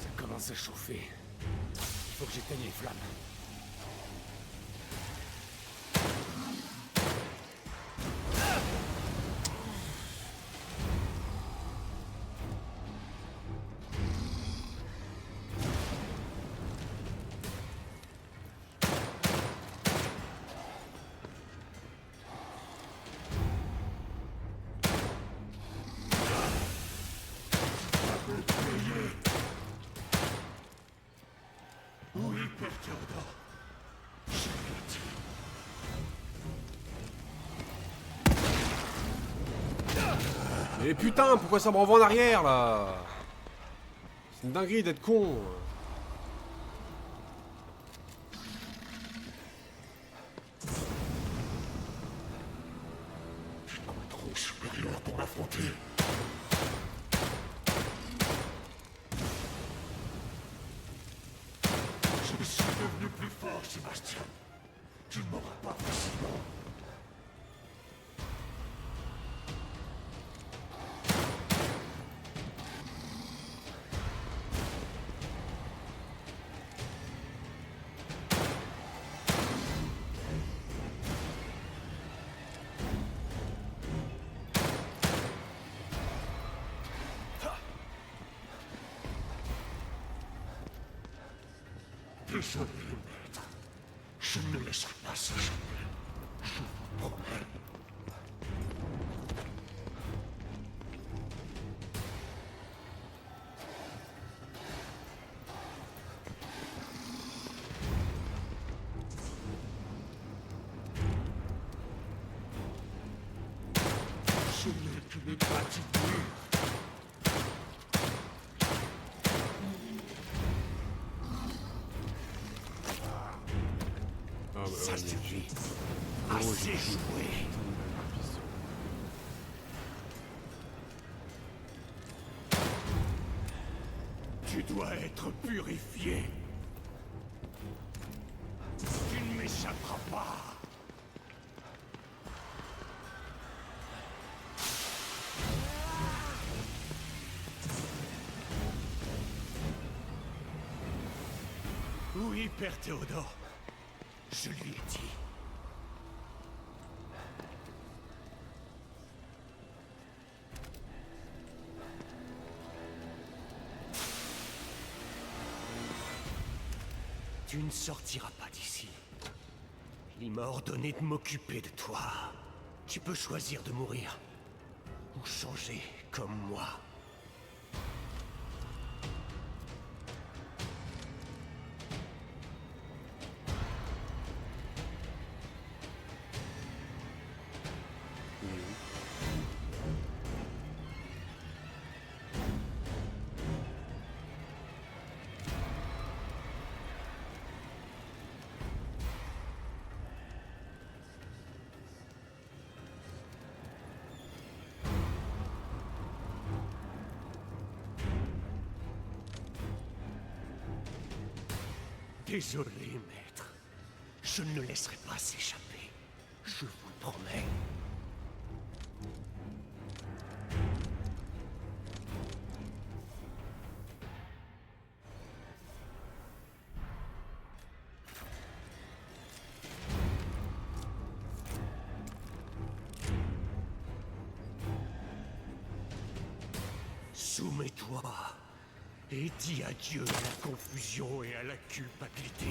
Ça commence à chauffer. Faut que j'éteigne les flammes. Mais putain, pourquoi ça me renvoie en arrière, là? C'est une dinguerie d'être con. Trop supérieur pour m'affronter. Je suis devenu plus fort, Sébastien. Tu ne m'auras pas facilement. Désolé, maître. Je ne me laisserai pas s'échapper. Je vous promets. Ce n'est qu'une égratignure. Ah, bah, Ça ouais, mais suffit. Oh, Assez j'ai joué. Tu dois être purifié. Tu ne m'échapperas pas. Oui, Père Théodore. Je lui ai dit. Tu ne sortiras pas d'ici. Il m'a ordonné de m'occuper de toi. Tu peux choisir de mourir. Ou changer comme moi. Désolé, maître. Je ne le laisserai pas s'échapper. Je vous le promets. Soumets-toi et dis adieu à la confusion et à la culpabilité.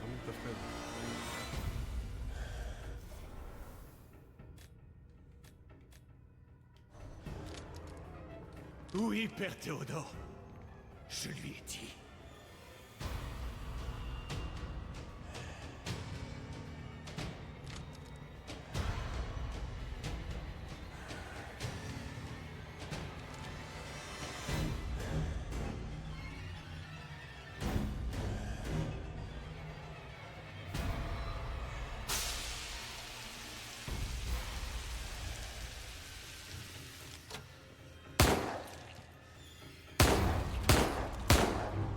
Vraiment ta frère. Oui, Père Théodore. Je lui ai dit.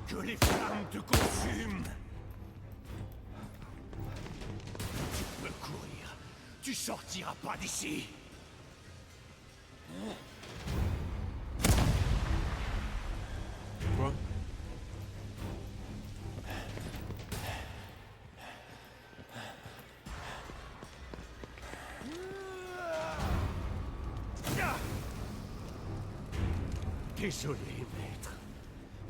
Que les flammes te consument. Tu peux courir. Tu sortiras pas d'ici. Quoi? Désolé, maître.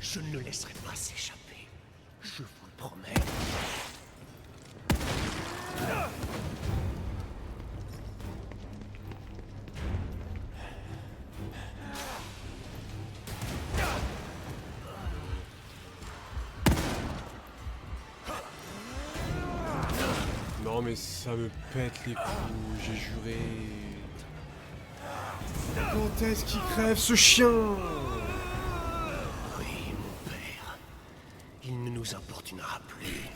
Je ne le laisserai pas s'échapper. Je vous le promets. Non mais ça me pète les couilles, j'ai juré. Quand est-ce qu'il crève ce chien? Oui, mon père. Il ne nous importunera plus.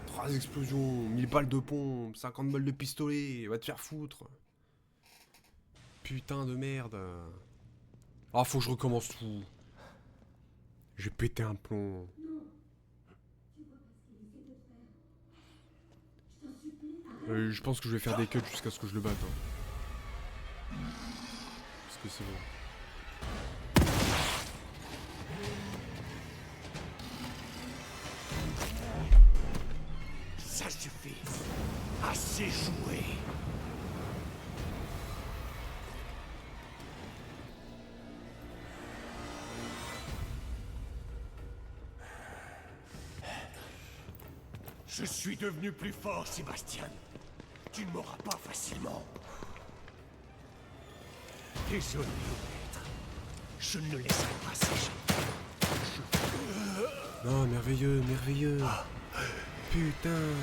3 explosions, 1000 balles de pompe, 50 balles de pistolet, va te faire foutre. Putain de merde. Ah, faut que je recommence tout. J'ai pété un plomb. Je pense que je vais faire des cuts jusqu'à ce que je le batte. Hein. Parce que c'est bon. Ça suffit. Assez joué. Je suis devenu plus fort, Sébastien. Tu ne m'auras pas facilement. Désolé, maître. Je ne le laisserai pas s'échapper. Non, merveilleux, merveilleux. Putain.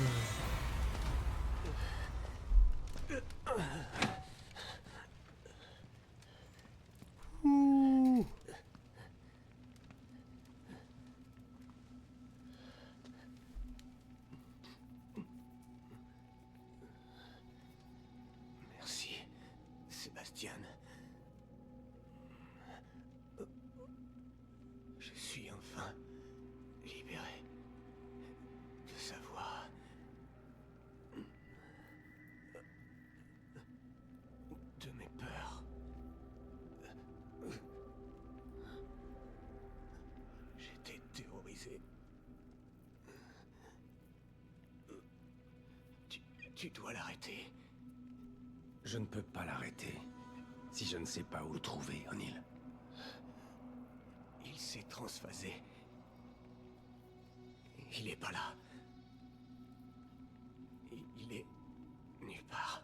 Ouh. Merci, Sébastien. Je suis enfin libéré de sa voix. De mes peurs. J'étais terrorisé. Tu dois l'arrêter. Je ne peux pas l'arrêter si je ne sais pas où le trouver, O'Neill. Il s'est transphasé. Il est pas là. Il est nulle part.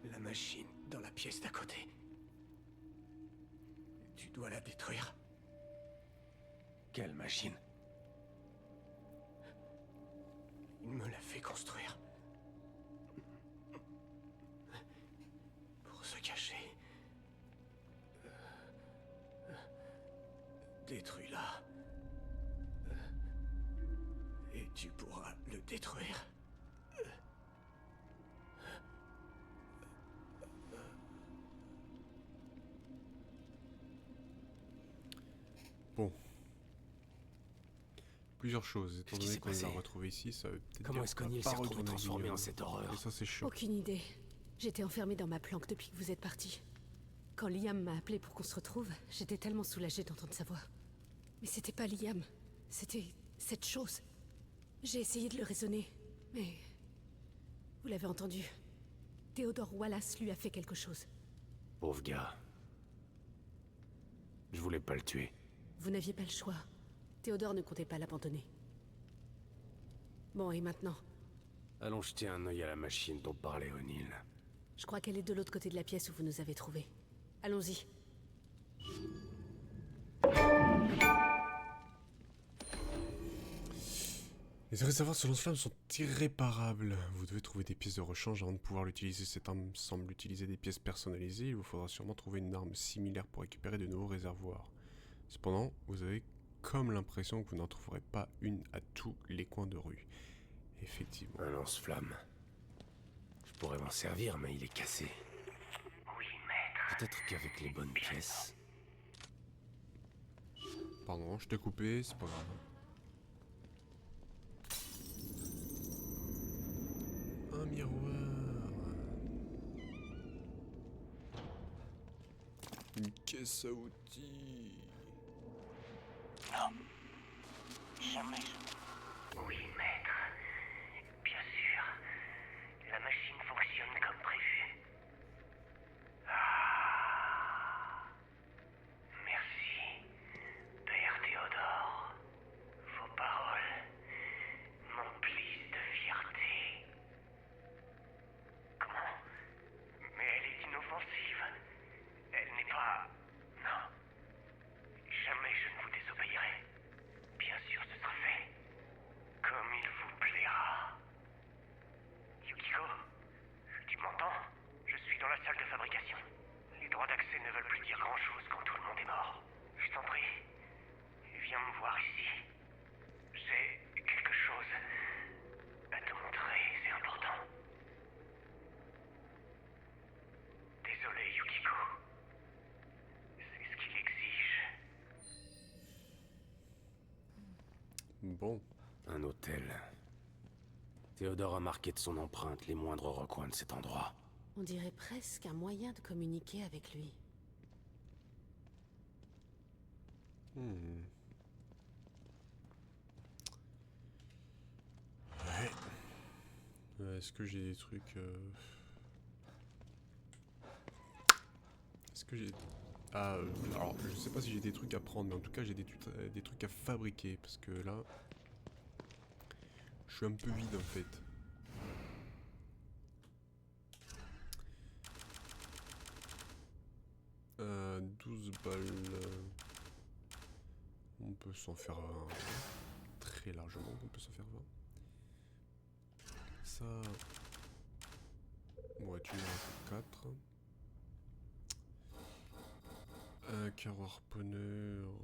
La machine dans la pièce d'à côté. Tu dois la détruire. Quelle machine? Il me l'a fait construire. Pour se cacher. Détruis-la. Et tu pourras le détruire. Bon. Plusieurs choses. Étant Qu'est-ce qui donné s'est qu'on les a passé? retrouvés ici, ça veut peut-être Comment dire est-ce qu'on va qu'O'Neill pas s'est retrouvé retourner à transformé Guignol. en cette horreur? Et ça, c'est chiant. Aucune idée. J'étais enfermée dans ma planque depuis que vous êtes parti. Quand Liam m'a appelé pour qu'on se retrouve, j'étais tellement soulagée d'entendre sa voix. Mais c'était pas Liam. C'était cette chose. J'ai essayé de le raisonner, mais... Vous l'avez entendu. Theodore Wallace lui a fait quelque chose. Pauvre gars. Je voulais pas le tuer. Vous n'aviez pas le choix. Théodore ne comptait pas l'abandonner. Bon, et maintenant? Allons jeter un œil à la machine dont parlait O'Neill. Je crois qu'elle est de l'autre côté de la pièce où vous nous avez trouvés. Allons-y. Les réservoirs sur lance-flammes sont irréparables. Vous devez trouver des pièces de rechange avant de pouvoir l'utiliser. Cette arme semble utiliser des pièces personnalisées. Il vous faudra sûrement trouver une arme similaire pour récupérer de nouveaux réservoirs. Cependant, vous avez comme l'impression que vous n'en trouverez pas une à tous les coins de rue. Effectivement. Un lance-flamme. Je pourrais m'en servir, mais il est cassé. Oui, maître. Peut-être qu'avec les bonnes pièces... Pardon, je t'ai coupé, c'est pas grave. Un miroir. Une caisse à outils. Non. Jamais. Oui, maître. Bien sûr. La machine fonctionne comme prévu. Ah. Merci, Père Théodore. Vos paroles m'emplissent de fierté. Comment? Mais elle est inoffensive. Elle n'est pas... Non. Jamais je ne vous désobéirai. Bien sûr, ce sera fait. Comme il vous plaira. Yukiko, tu m'entends? Je suis dans la salle de fabrication. Les droits d'accès ne veulent plus dire grand-chose quand tout le monde est mort. Je t'en prie, viens me voir ici. J'ai quelque chose à te montrer, c'est important. Désolé, Yukiko. C'est ce qu'il exige. Bon. Un hôtel. Théodore a marqué de son empreinte les moindres recoins de cet endroit. On dirait presque un moyen de communiquer avec lui. Hmm. Ouais. Est-ce que j'ai des trucs... Est-ce que j'ai Alors, je sais pas si j'ai des trucs à prendre, mais en tout cas, j'ai des trucs à fabriquer. Parce que là, je suis un peu vide en fait. Euh, 12 balles. On peut s'en faire très largement. On peut s'en faire 20. Ça. Ouais, tu m'en as 4. Un carreau harponneur.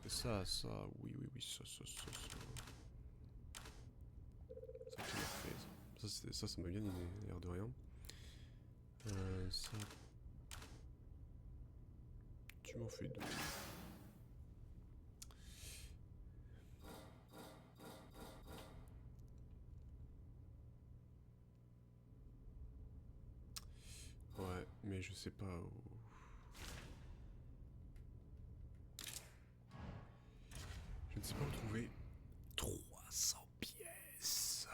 Ça, oui, ça. Ça, tu m'as fait. Ça m'a bien donné, l'air de rien. Ça. Tu m'en fais 2. Ouais, mais je sais pas où. Je ne sais pas où trouver 300 pièces.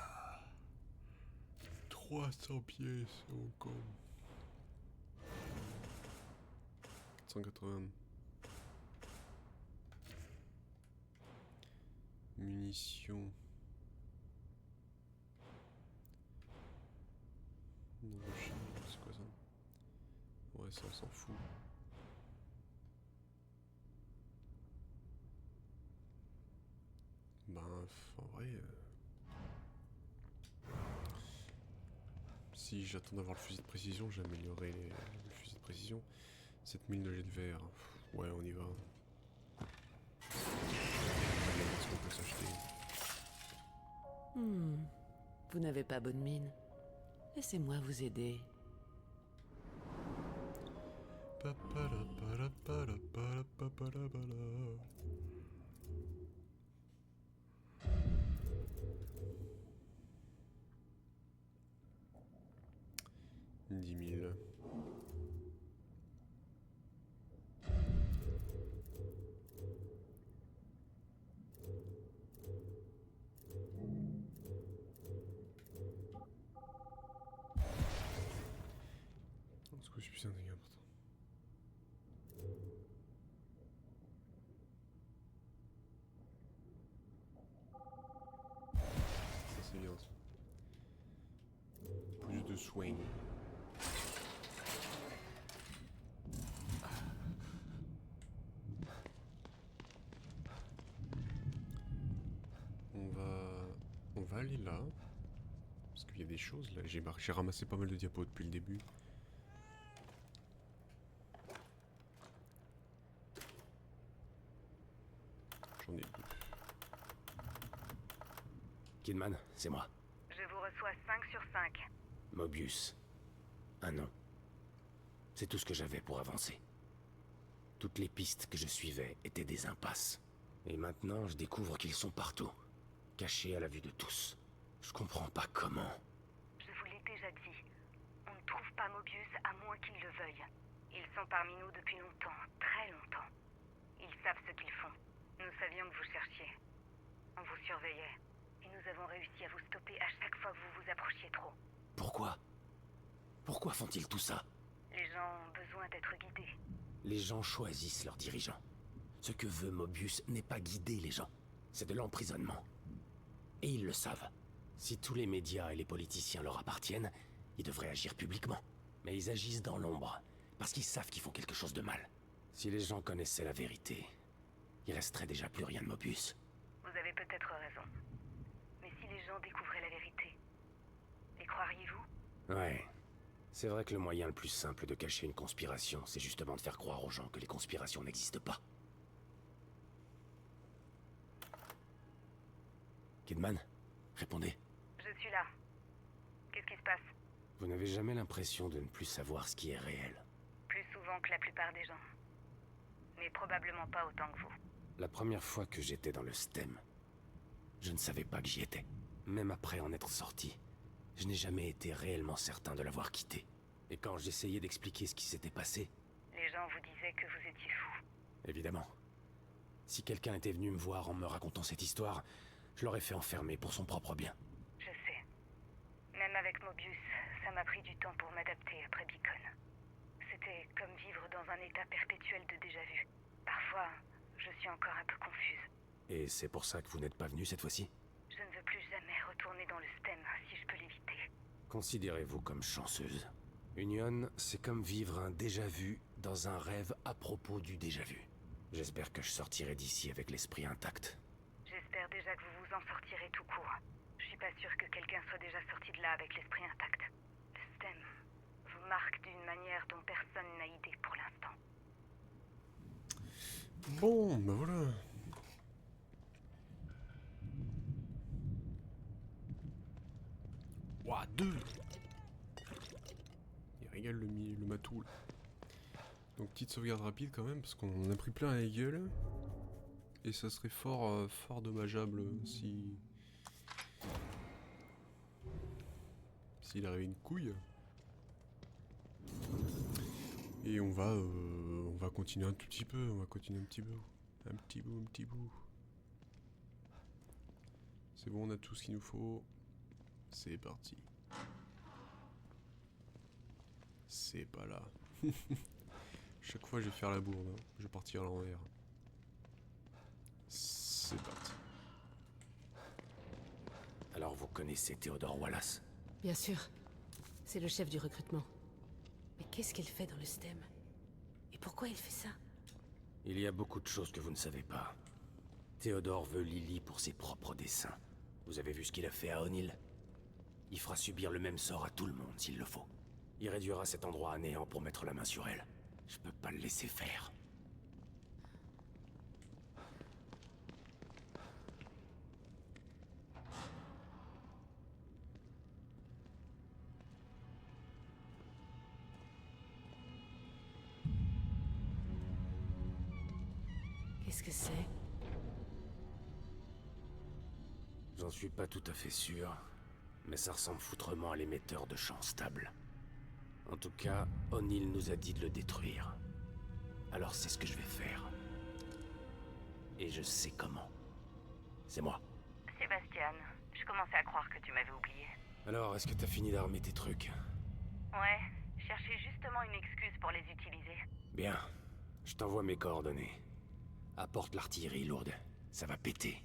300 pièces encore. 480. Munitions. Non, c'est quoi ça? Ouais, ça on s'en fout. Ben, en vrai... si j'attends d'avoir le fusil de précision, j'améliorerai le fusil de précision. 7000 de jet de verre. Ouais, on y va. Regarde ce qu'on peut s'acheter. Vous n'avez pas bonne mine. Laissez-moi vous aider. $10 000. Est-ce que je suis un dégât important? Ça c'est bien ça. Plus de swing. On va aller là. Parce qu'il y a des choses là. J'ai ramassé pas mal de diapos depuis le début. J'en ai 2. Kidman, c'est moi. Je vous reçois 5 sur 5. Mobius. Un nom. C'est tout ce que j'avais pour avancer. Toutes les pistes que je suivais étaient des impasses. Et maintenant, je découvre qu'ils sont partout. Cachés à la vue de tous. Je comprends pas comment. Je vous l'ai déjà dit. On ne trouve pas Mobius à moins qu'ils le veuillent. Ils sont parmi nous depuis longtemps, très longtemps. Ils savent ce qu'ils font. Nous savions que vous cherchiez. On vous surveillait. Et nous avons réussi à vous stopper à chaque fois que vous vous approchiez trop. Pourquoi? Pourquoi font-ils tout ça? Les gens ont besoin d'être guidés. Les gens choisissent leurs dirigeants. Ce que veut Mobius n'est pas guider les gens. C'est de l'emprisonnement. Et ils le savent. Si tous les médias et les politiciens leur appartiennent, ils devraient agir publiquement. Mais ils agissent dans l'ombre, parce qu'ils savent qu'ils font quelque chose de mal. Si les gens connaissaient la vérité, il resterait déjà plus rien de Mobius. Vous avez peut-être raison. Mais si les gens découvraient la vérité, les croiriez-vous? Ouais. C'est vrai que le moyen le plus simple de cacher une conspiration, c'est justement de faire croire aux gens que les conspirations n'existent pas. Kidman, répondez. Je suis là. Qu'est-ce qui se passe? Vous n'avez jamais l'impression de ne plus savoir ce qui est réel. Plus souvent que la plupart des gens. Mais probablement pas autant que vous. La première fois que j'étais dans le STEM, je ne savais pas que j'y étais. Même après en être sorti, je n'ai jamais été réellement certain de l'avoir quitté. Et quand j'essayais d'expliquer ce qui s'était passé... Les gens vous disaient que vous étiez fou. Évidemment. Si quelqu'un était venu me voir en me racontant cette histoire, je l'aurais fait enfermer pour son propre bien. Je sais. Même avec Mobius, ça m'a pris du temps pour m'adapter après Beacon. C'est C'était comme vivre dans un état perpétuel de déjà-vu. Parfois, je suis encore un peu confuse. Et c'est pour ça que vous n'êtes pas venu cette fois-ci? Je ne veux plus jamais retourner dans le STEM si je peux l'éviter. Considérez-vous comme chanceuse. Union, c'est comme vivre un déjà-vu dans un rêve à propos du déjà-vu. J'espère que je sortirai d'ici avec l'esprit intact. J'espère déjà que vous vous en sortirez tout court. Je suis pas sûre que quelqu'un soit déjà sorti de là avec l'esprit intact. Le STEM vous marque d'une manière dont personne n'a idée pour l'instant. Bon, bah voilà. Ouah, 2. Il régale le matou là. Donc petite sauvegarde rapide quand même, parce qu'on en a pris plein à la gueule. Et ça serait fort dommageable si... S'il arrivait une couille. Et on va continuer un tout petit peu, on va continuer un petit peu. Un petit bout. C'est bon, on a tout ce qu'il nous faut. C'est parti. C'est pas là. Chaque fois je vais faire la bourde, hein. Je vais partir à l'envers. C'est parti. Alors vous connaissez Theodore Wallace? Bien sûr. C'est le chef du recrutement. Mais qu'est-ce qu'il fait dans le STEM? Et pourquoi il fait ça? Il y a beaucoup de choses que vous ne savez pas. Theodore veut Lily pour ses propres desseins. Vous avez vu ce qu'il a fait à O'Neill? Il fera subir le même sort à tout le monde s'il le faut. Il réduira cet endroit à néant pour mettre la main sur elle. Je peux pas le laisser faire. Qu'est-ce que c'est? J'en suis pas tout à fait sûr, mais ça ressemble foutrement à l'émetteur de champs stable. En tout cas, O'Neill nous a dit de le détruire. Alors c'est ce que je vais faire. Et je sais comment. C'est moi. Sébastien, je commençais à croire que tu m'avais oublié. Alors, est-ce que t'as fini d'armer tes trucs? Ouais, je cherchais justement une excuse pour les utiliser. Bien. Je t'envoie mes coordonnées. Apporte l'artillerie lourde. Ça va péter.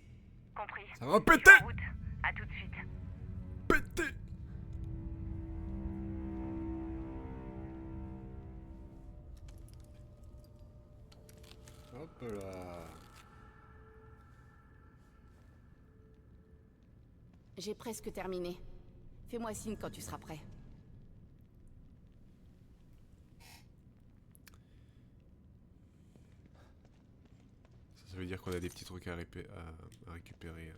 Compris. Ça va Je péter! suis en route. À tout de suite. Péter! Hop là. J'ai presque terminé. Fais-moi signe quand tu seras prêt. Ça veut dire qu'on a des petits trucs à récupérer.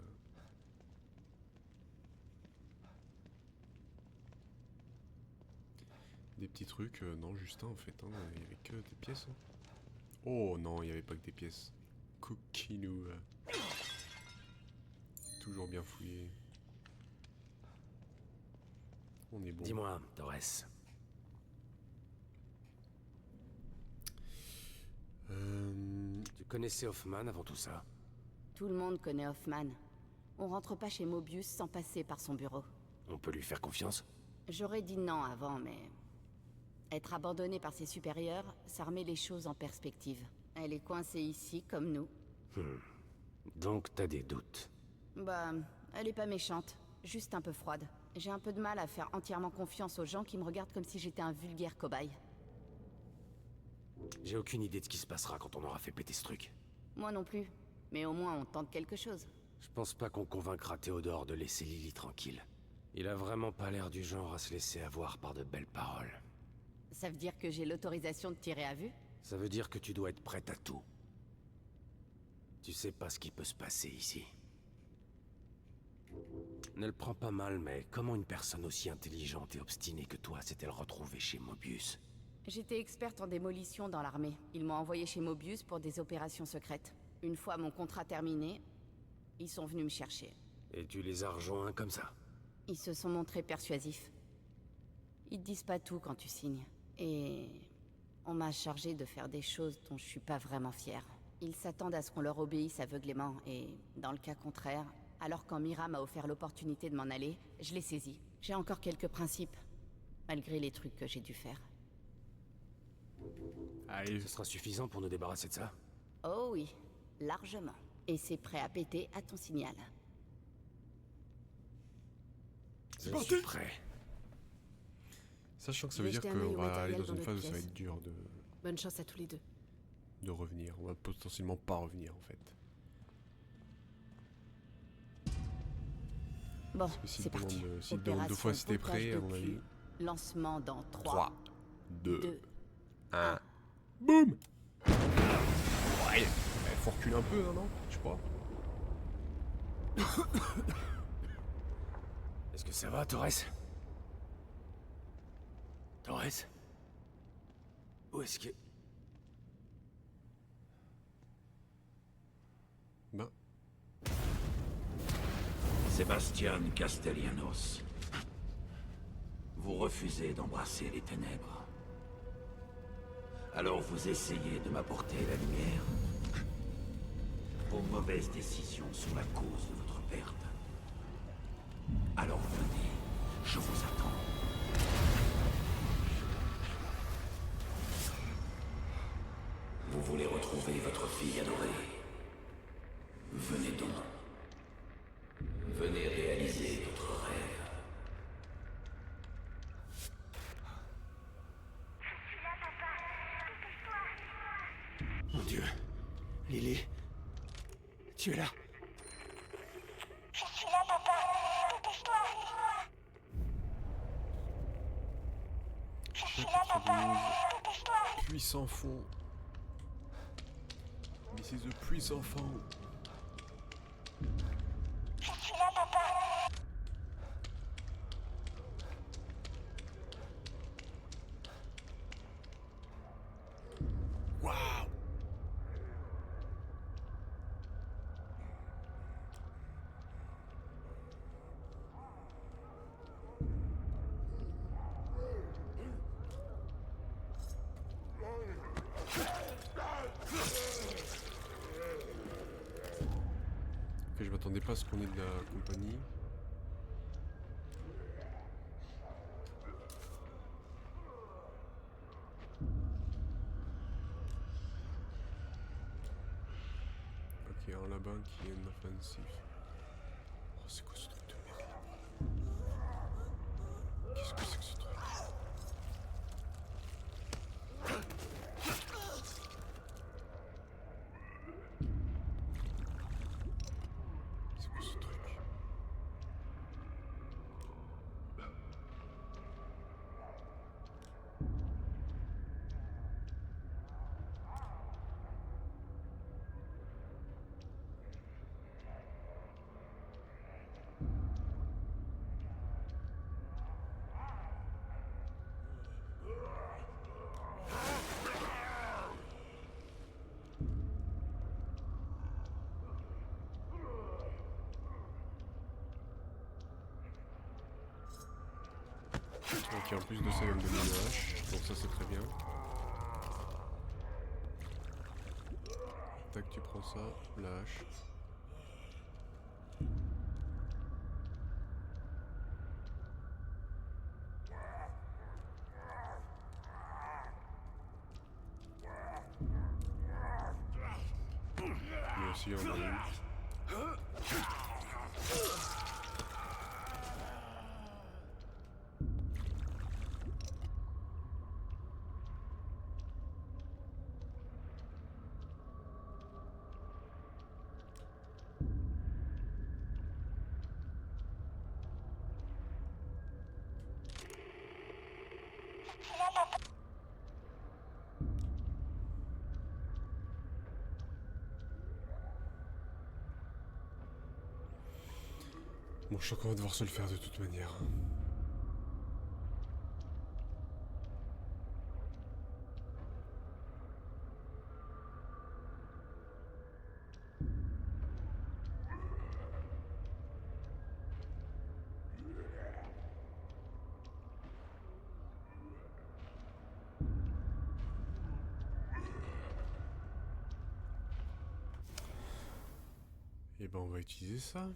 Des petits trucs, non, Justin en fait, hein, il y avait que des pièces. Hein. Oh non, il n'y avait pas que des pièces. Coquinou. Toujours bien fouillé. On est bon. Dis-moi, Torres. Tu connaissais Hoffman avant tout ça? Tout le monde connaît Hoffman. On rentre pas chez Mobius sans passer par son bureau. On peut lui faire confiance? J'aurais dit non avant, mais... Être abandonné par ses supérieurs, ça remet les choses en perspective. Elle est coincée ici, comme nous. Donc t'as des doutes? Bah, elle est pas méchante, juste un peu froide. J'ai un peu de mal à faire entièrement confiance aux gens qui me regardent comme si j'étais un vulgaire cobaye. J'ai aucune idée de ce qui se passera quand on aura fait péter ce truc. Moi non plus. Mais au moins on tente quelque chose. Je pense pas qu'on convaincra Théodore de laisser Lily tranquille. Il a vraiment pas l'air du genre à se laisser avoir par de belles paroles. Ça veut dire que j'ai l'autorisation de tirer à vue? Ça veut dire que tu dois être prête à tout. Tu sais pas ce qui peut se passer ici. Ne le prends pas mal, mais comment une personne aussi intelligente et obstinée que toi s'est-elle retrouvée chez Mobius? J'étais experte en démolition dans l'armée. Ils m'ont envoyé chez Mobius pour des opérations secrètes. Une fois mon contrat terminé, ils sont venus me chercher. Et tu les as rejoints comme ça? Ils se sont montrés persuasifs. Ils te disent pas tout quand tu signes. Et... on m'a chargé de faire des choses dont je suis pas vraiment fière. Ils s'attendent à ce qu'on leur obéisse aveuglément, et dans le cas contraire, alors quand Mira m'a offert l'opportunité de m'en aller, je l'ai saisi. J'ai encore quelques principes, malgré les trucs que j'ai dû faire. Allez, Ce sera suffisant pour nous débarrasser de ça? Oh oui, largement. Et c'est prêt à péter à ton signal. c'est Je parti. suis prêt. Sachant que ça Je veut vais dire jeter un œil qu'on au va aller matériel dans dans une phase où notre ça va pièce. être dur Bonne chance à tous les deux. de revenir. On va potentiellement pas revenir en fait. Bon, Parce que s'il c'est te demande, parti. s'il te demande deux fois si t'es Opération prêt, à mon pontage de avis. cul. Lancement dans 3, 3, 2, 2. 1. Boum! Ouais, faut reculer un peu, hein, non? Je crois. Est-ce que ça va, Torres? Torres? Où est-ce que... Ben, Sébastien Castellanos. Vous refusez d'embrasser les ténèbres. Alors vous essayez de m'apporter la lumière. Vos mauvaises décisions sont la cause de votre perte. Alors venez, je vous attends. Vous voulez retrouver votre fille adorée. Venez donc. Venez réaliser votre rêve. Mon Dieu. Lily. Tu es là. chapitre 12. Puissant fond. This is a puissant fond. Waouh! Ok, je m'attendais pas à ce qu'on ait de la compagnie. Ok, un là-bas qui est inoffensif. Oh, c'est quoi ce truc de merde? Qu'est-ce que c'est que ce truc? C'est quoi ce truc? Ok, en plus de ça, il va me donner une hache, donc ça c'est très bien. Tac, tu prends ça, la hache. Lui aussi, on a une. Bon, je sens qu'on va devoir se le faire de toute manière. Et ben, on va utiliser ça.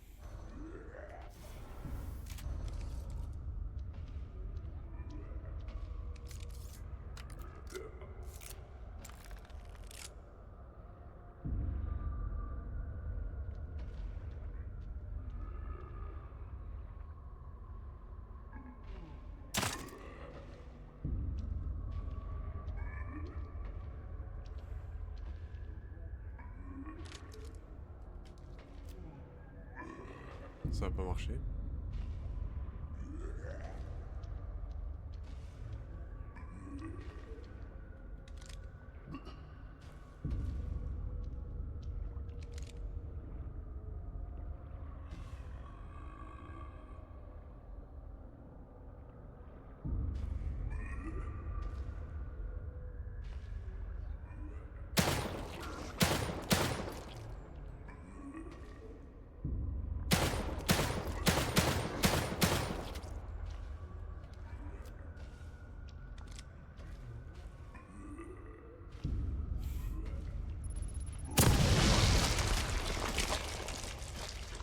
ça va pas marcher.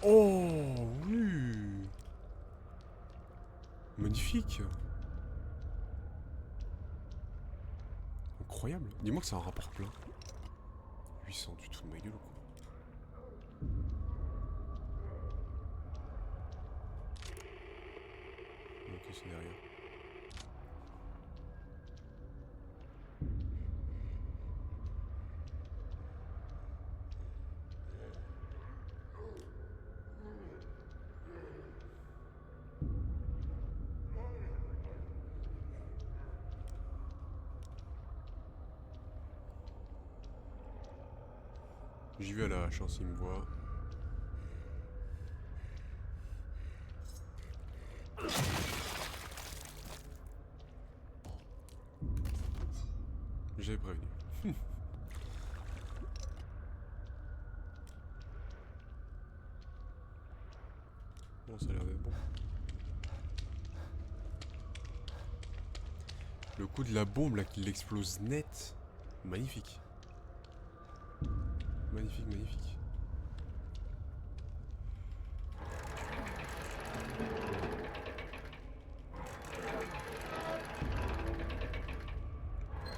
Oh oui. Magnifique. Incroyable. Dis-moi que c'est un rapport plein. 800, tu te fous de ma gueule ou quoi? Ok, c'est derrière. J'y vais à la hache, hein, s'il me voit. J'avais prévenu. Bon, ça a l'air d'être bon. Le coup de la bombe là qui l'explose net. Magnifique. Magnifique, magnifique.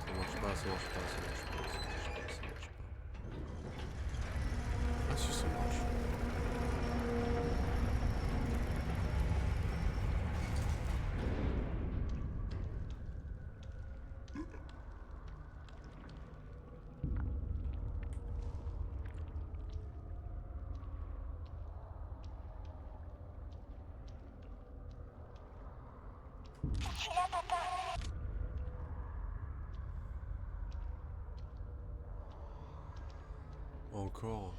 Ça marche pas, ça marche pas, ça marche pas, ça marche pas, ça marche pas. Ah si, ça marche. Encore.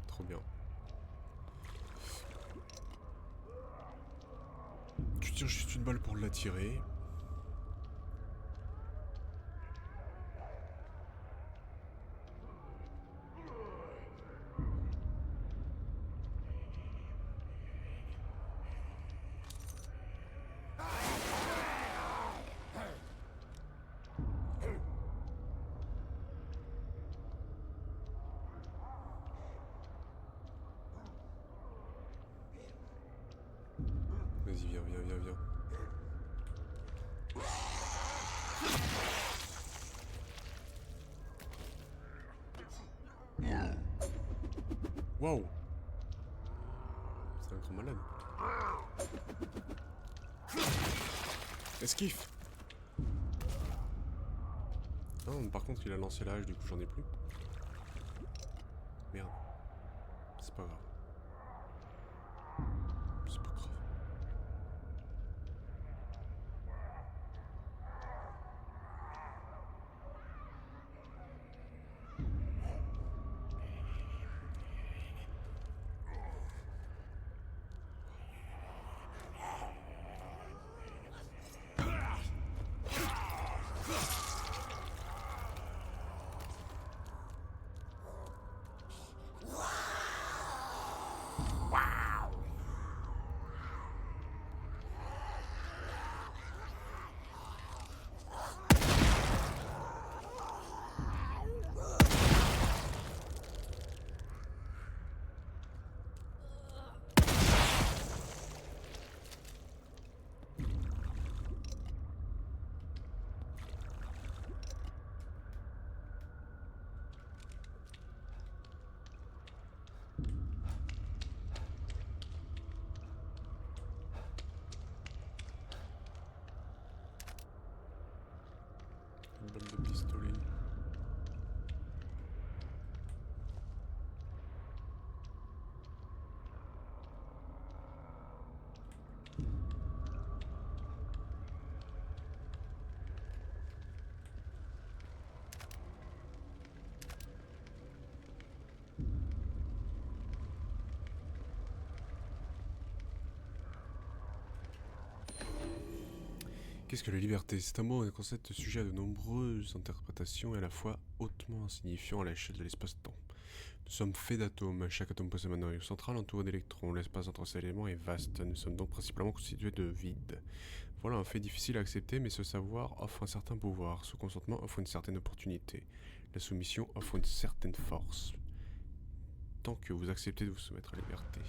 Trop bien. Tu tires juste une balle pour l'attirer. Vas-y, viens, viens, viens, viens. Waouh! trop malade. Esquive. Non, par contre, il a lancé la hache, du coup, j'en ai plus. Merde. C'est pas grave. C'est pas grave. Une balle de pistolet. Qu'est-ce que la liberté? C'est un mot et un concept sujet à de nombreuses interprétations et à la fois hautement insignifiant à l'échelle de l'espace-temps. Nous sommes faits d'atomes, chaque atome possède un noyau central entouré d'électrons, l'espace entre ces éléments est vaste, nous sommes donc principalement constitués de vide. Voilà un fait difficile à accepter, mais ce savoir offre un certain pouvoir, ce consentement offre une certaine opportunité, la soumission offre une certaine force. Tant que vous acceptez de vous soumettre à la liberté.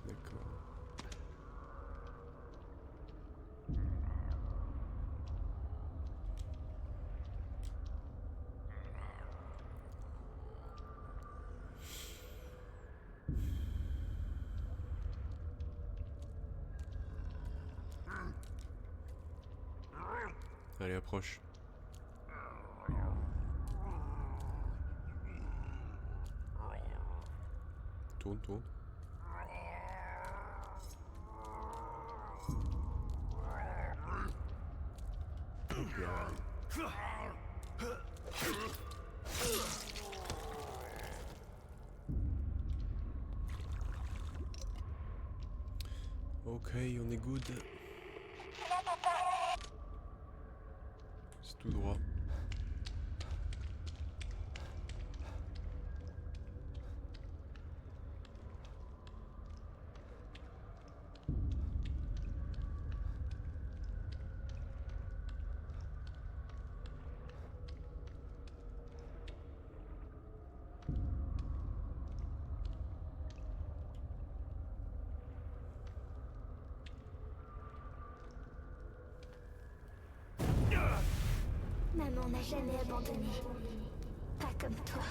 D'accord. Allez, approche. Tourne, tourne. Hop là. Ok, on est good. C'est tout droit. Maman n'a jamais abandonné. Pas comme toi.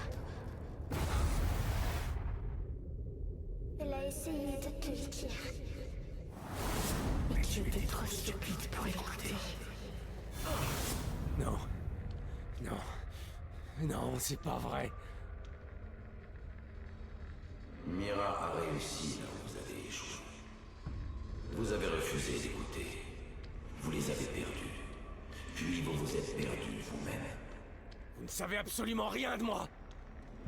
Elle a essayé de te le dire. Mais tu étais trop stupide pour écouter. Non. Non. Non, c'est pas vrai. Mira a réussi là où vous avez échoué. Vous avez refusé d'écouter. Vous les avez perdus. Puis vous vous êtes perdus vous-même. Vous ne savez absolument rien de moi.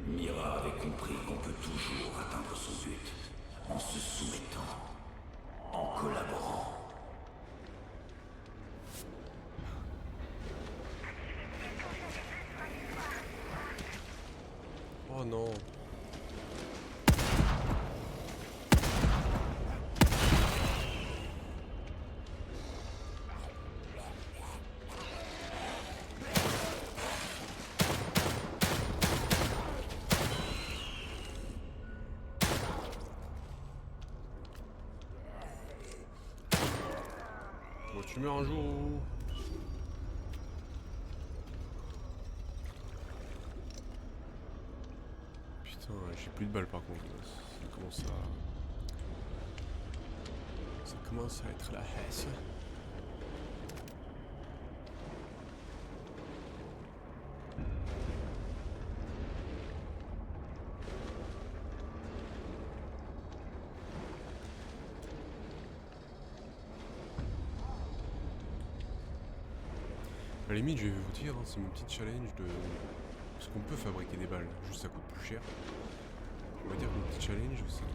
Mira avait compris qu'on peut toujours atteindre son but en se soumettant, en collaborant. Oh non. Bon, tu meurs un jour ou... Putain, j'ai plus de balles par contre. Ça commence à être la haisse. À la limite, je vais vous dire, hein, c'est mon petit challenge de... Parce qu'on peut fabriquer des balles, juste ça coûte plus cher. On va dire que mon petit challenge, c'est de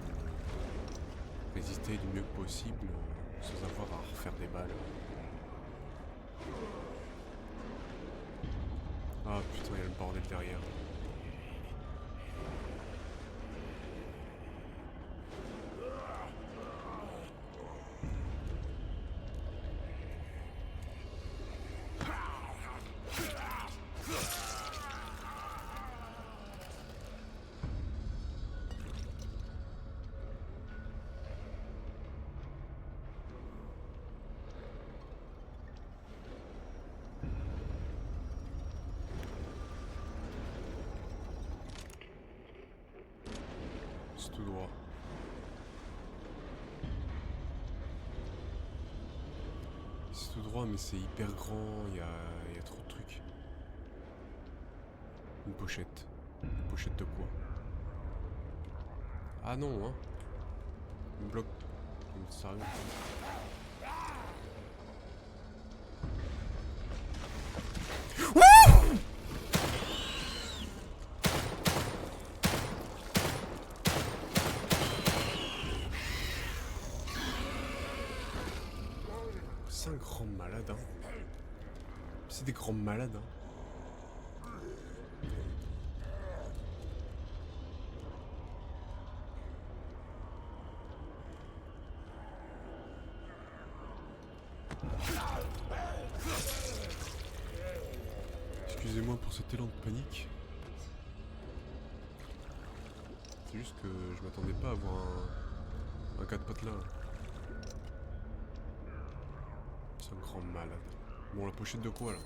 résister du mieux que possible sans avoir à refaire des balles. Ah putain, il y a le bordel derrière. C'est tout droit. C'est tout droit, mais c'est hyper grand, il y a trop de trucs. Une pochette. Une pochette de quoi? Ah non, hein. Un bloc. Sérieux? C'est un grand malade, hein. C'est des grands malades, hein. Excusez-moi pour cet élan de panique. C'est juste que je m'attendais pas à avoir un 4 pattes là. C'est un grand malade. Bon, la pochette de quoi là?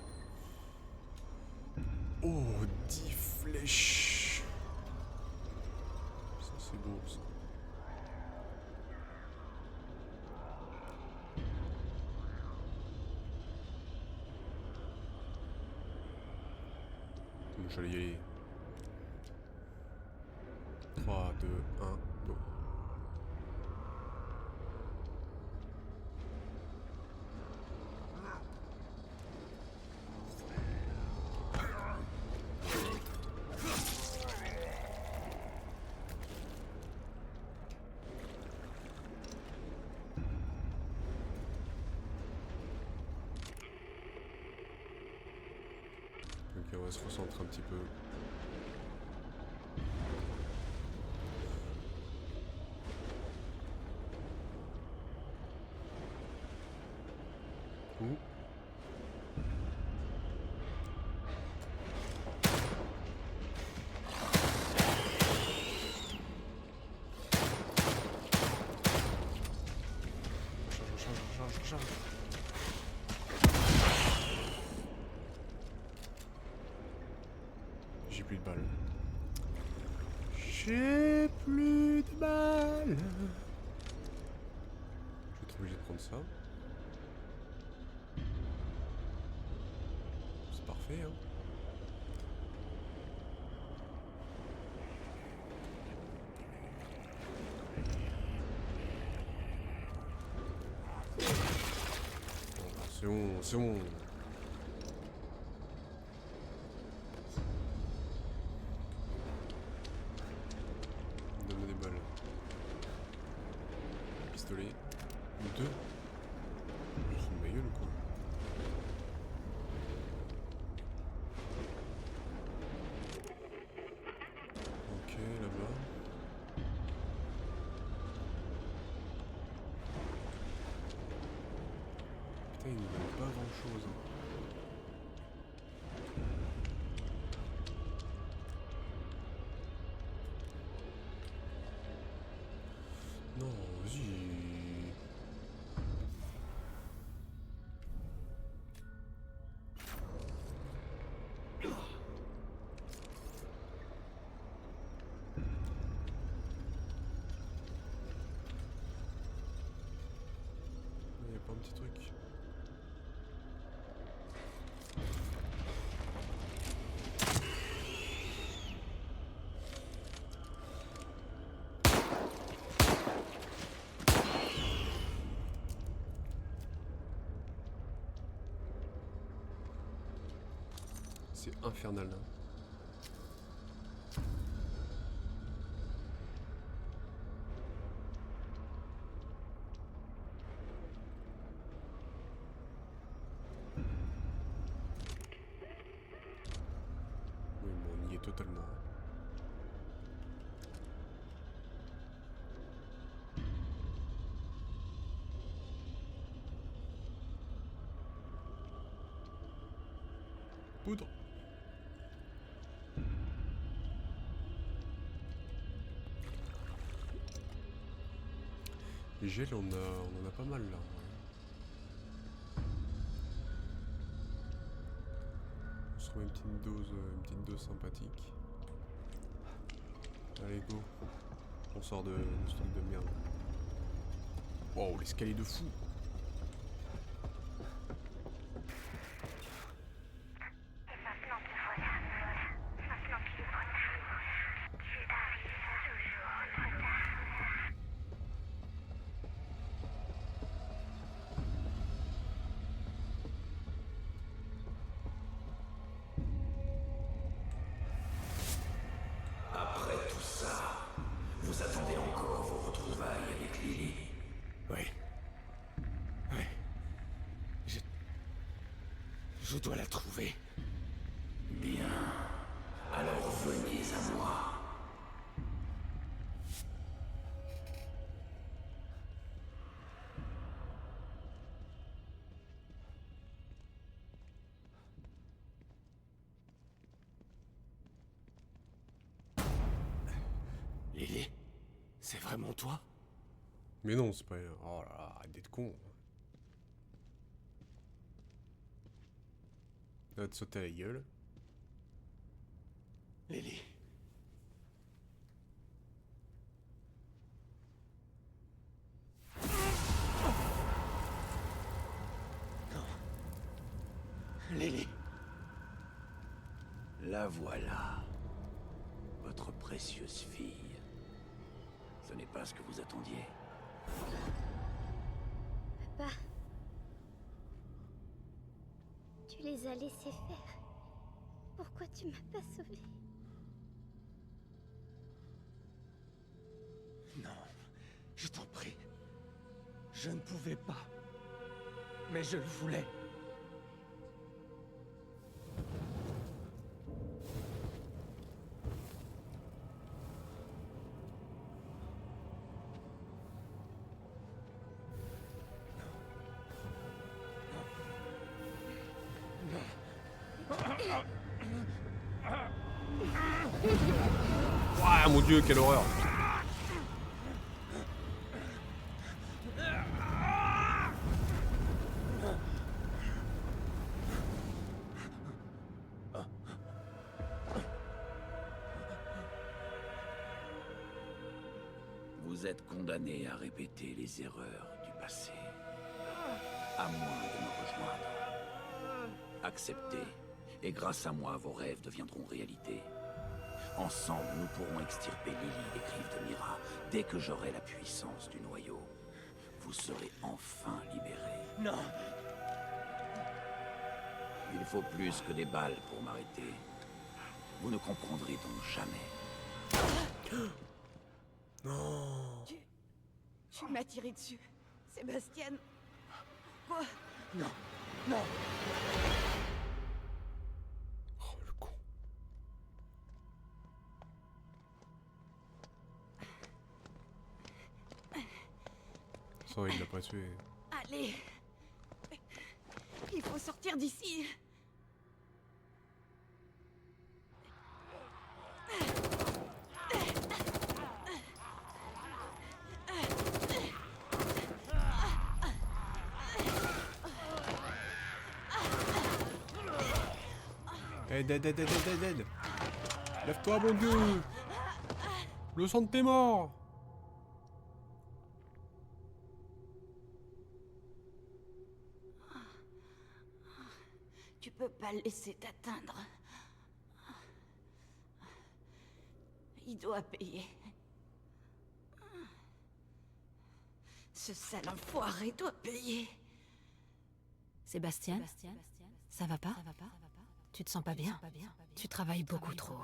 Oh, 10 flèches. Ça c'est beau ça. Bon, j'allais y aller. 3, 2, 1, go. Ok, on va se recentrer un petit peu. Ouh. Recharge. J'ai plus de balles. J'ai plus de balles. Je vais être obligé de prendre ça. C'est parfait, hein. Bon, c'est bon. Donne-moi des balles. Pistolet. 2. C'est une bailleule ou quoi? Ok, là-bas. Putain, il nous donne pas grand-chose. Non, vas-y. truc. C'est infernal là. Oui, mais on y est totalement. Poudre. Les gels, on en a pas mal là. On se remet une petite dose sympathique. Allez, go. On sort de ce truc de merde. Wow, l'escalier de fou. Et maintenant te voilà. Maintenant qu'il est trop tard. Tu arrives toujours trop tard. Après tout ça, vous attendez encore vos retrouvailles avec Lily? Oui. Oui. Je dois la trouver. Bien. Alors venez à moi. Lily, c'est vraiment toi? Mais non, c'est pas. Oh là là, arrête d'être con. Ça va te sauter à la gueule. Lily. Non. Lily. La voilà. Votre précieuse fille. Ce n'est pas ce que vous attendiez. Papa. Tu les as laissés faire. Pourquoi tu m'as pas sauvée? Non, je t'en prie. Je ne pouvais pas. Mais je le voulais. Ah mon dieu, quelle horreur! Vous êtes condamné à répéter les erreurs du passé. À moins de me rejoindre. Acceptez, et grâce à moi, vos rêves deviendront réalité. Ensemble, nous pourrons extirper Lily des griffes de Mira. Dès que j'aurai la puissance du noyau, vous serez enfin libérés. Non. Il faut plus que des balles pour m'arrêter. Vous ne comprendrez donc jamais. Non! Tu m'as tiré dessus. Sébastien. Pourquoi? Non. Non. Oh le con. Ça va, il l'a pas tué. Allez. Il faut sortir d'ici. Aide, aide, aide, aide, aide, aide! Lève-toi, mon dieu! Le sang de tes morts! Tu peux pas le laisser t'atteindre. Il doit payer. Ce sale enfoiré doit payer. Sébastien, ça va pas? Tu te sens pas bien? Tu travailles beaucoup trop.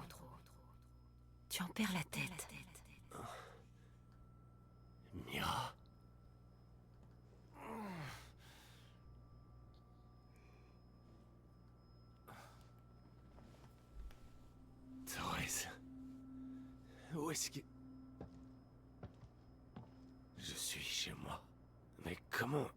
Tu en perds la tête. Mira. Thérèse. Où est-ce que... Je suis chez moi. Mais comment...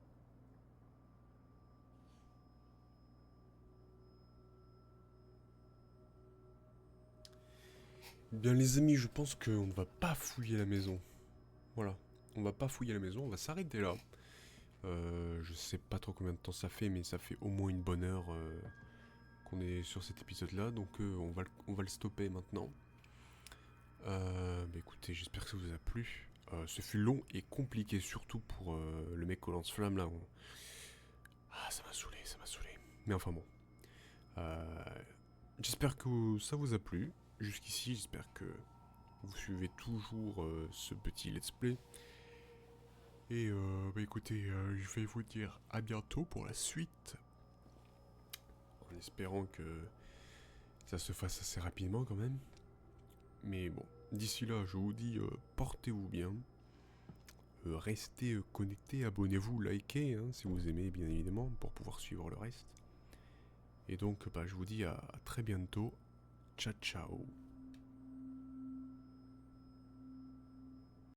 Bien les amis, je pense qu'on ne va pas fouiller la maison. Voilà, on va pas fouiller la maison, on va s'arrêter là. Je sais pas trop combien de temps ça fait, mais ça fait au moins une bonne heure qu'on est sur cet épisode-là, donc on va le stopper maintenant. Bah écoutez, j'espère que ça vous a plu. Ce fut long et compliqué, surtout pour le mec au lance-flamme là. Ah, ça m'a saoulé. Mais enfin bon. J'espère que ça vous a plu. Jusqu'ici, j'espère que vous suivez toujours ce petit let's play. Et bah écoutez, je vais vous dire à bientôt pour la suite. En espérant que ça se fasse assez rapidement quand même. Mais bon, d'ici là, je vous dis, portez-vous bien. Restez connectés, abonnez-vous, likez, hein, si vous aimez bien évidemment, pour pouvoir suivre le reste. Et donc, bah, je vous dis à très bientôt. Ciao, ciao.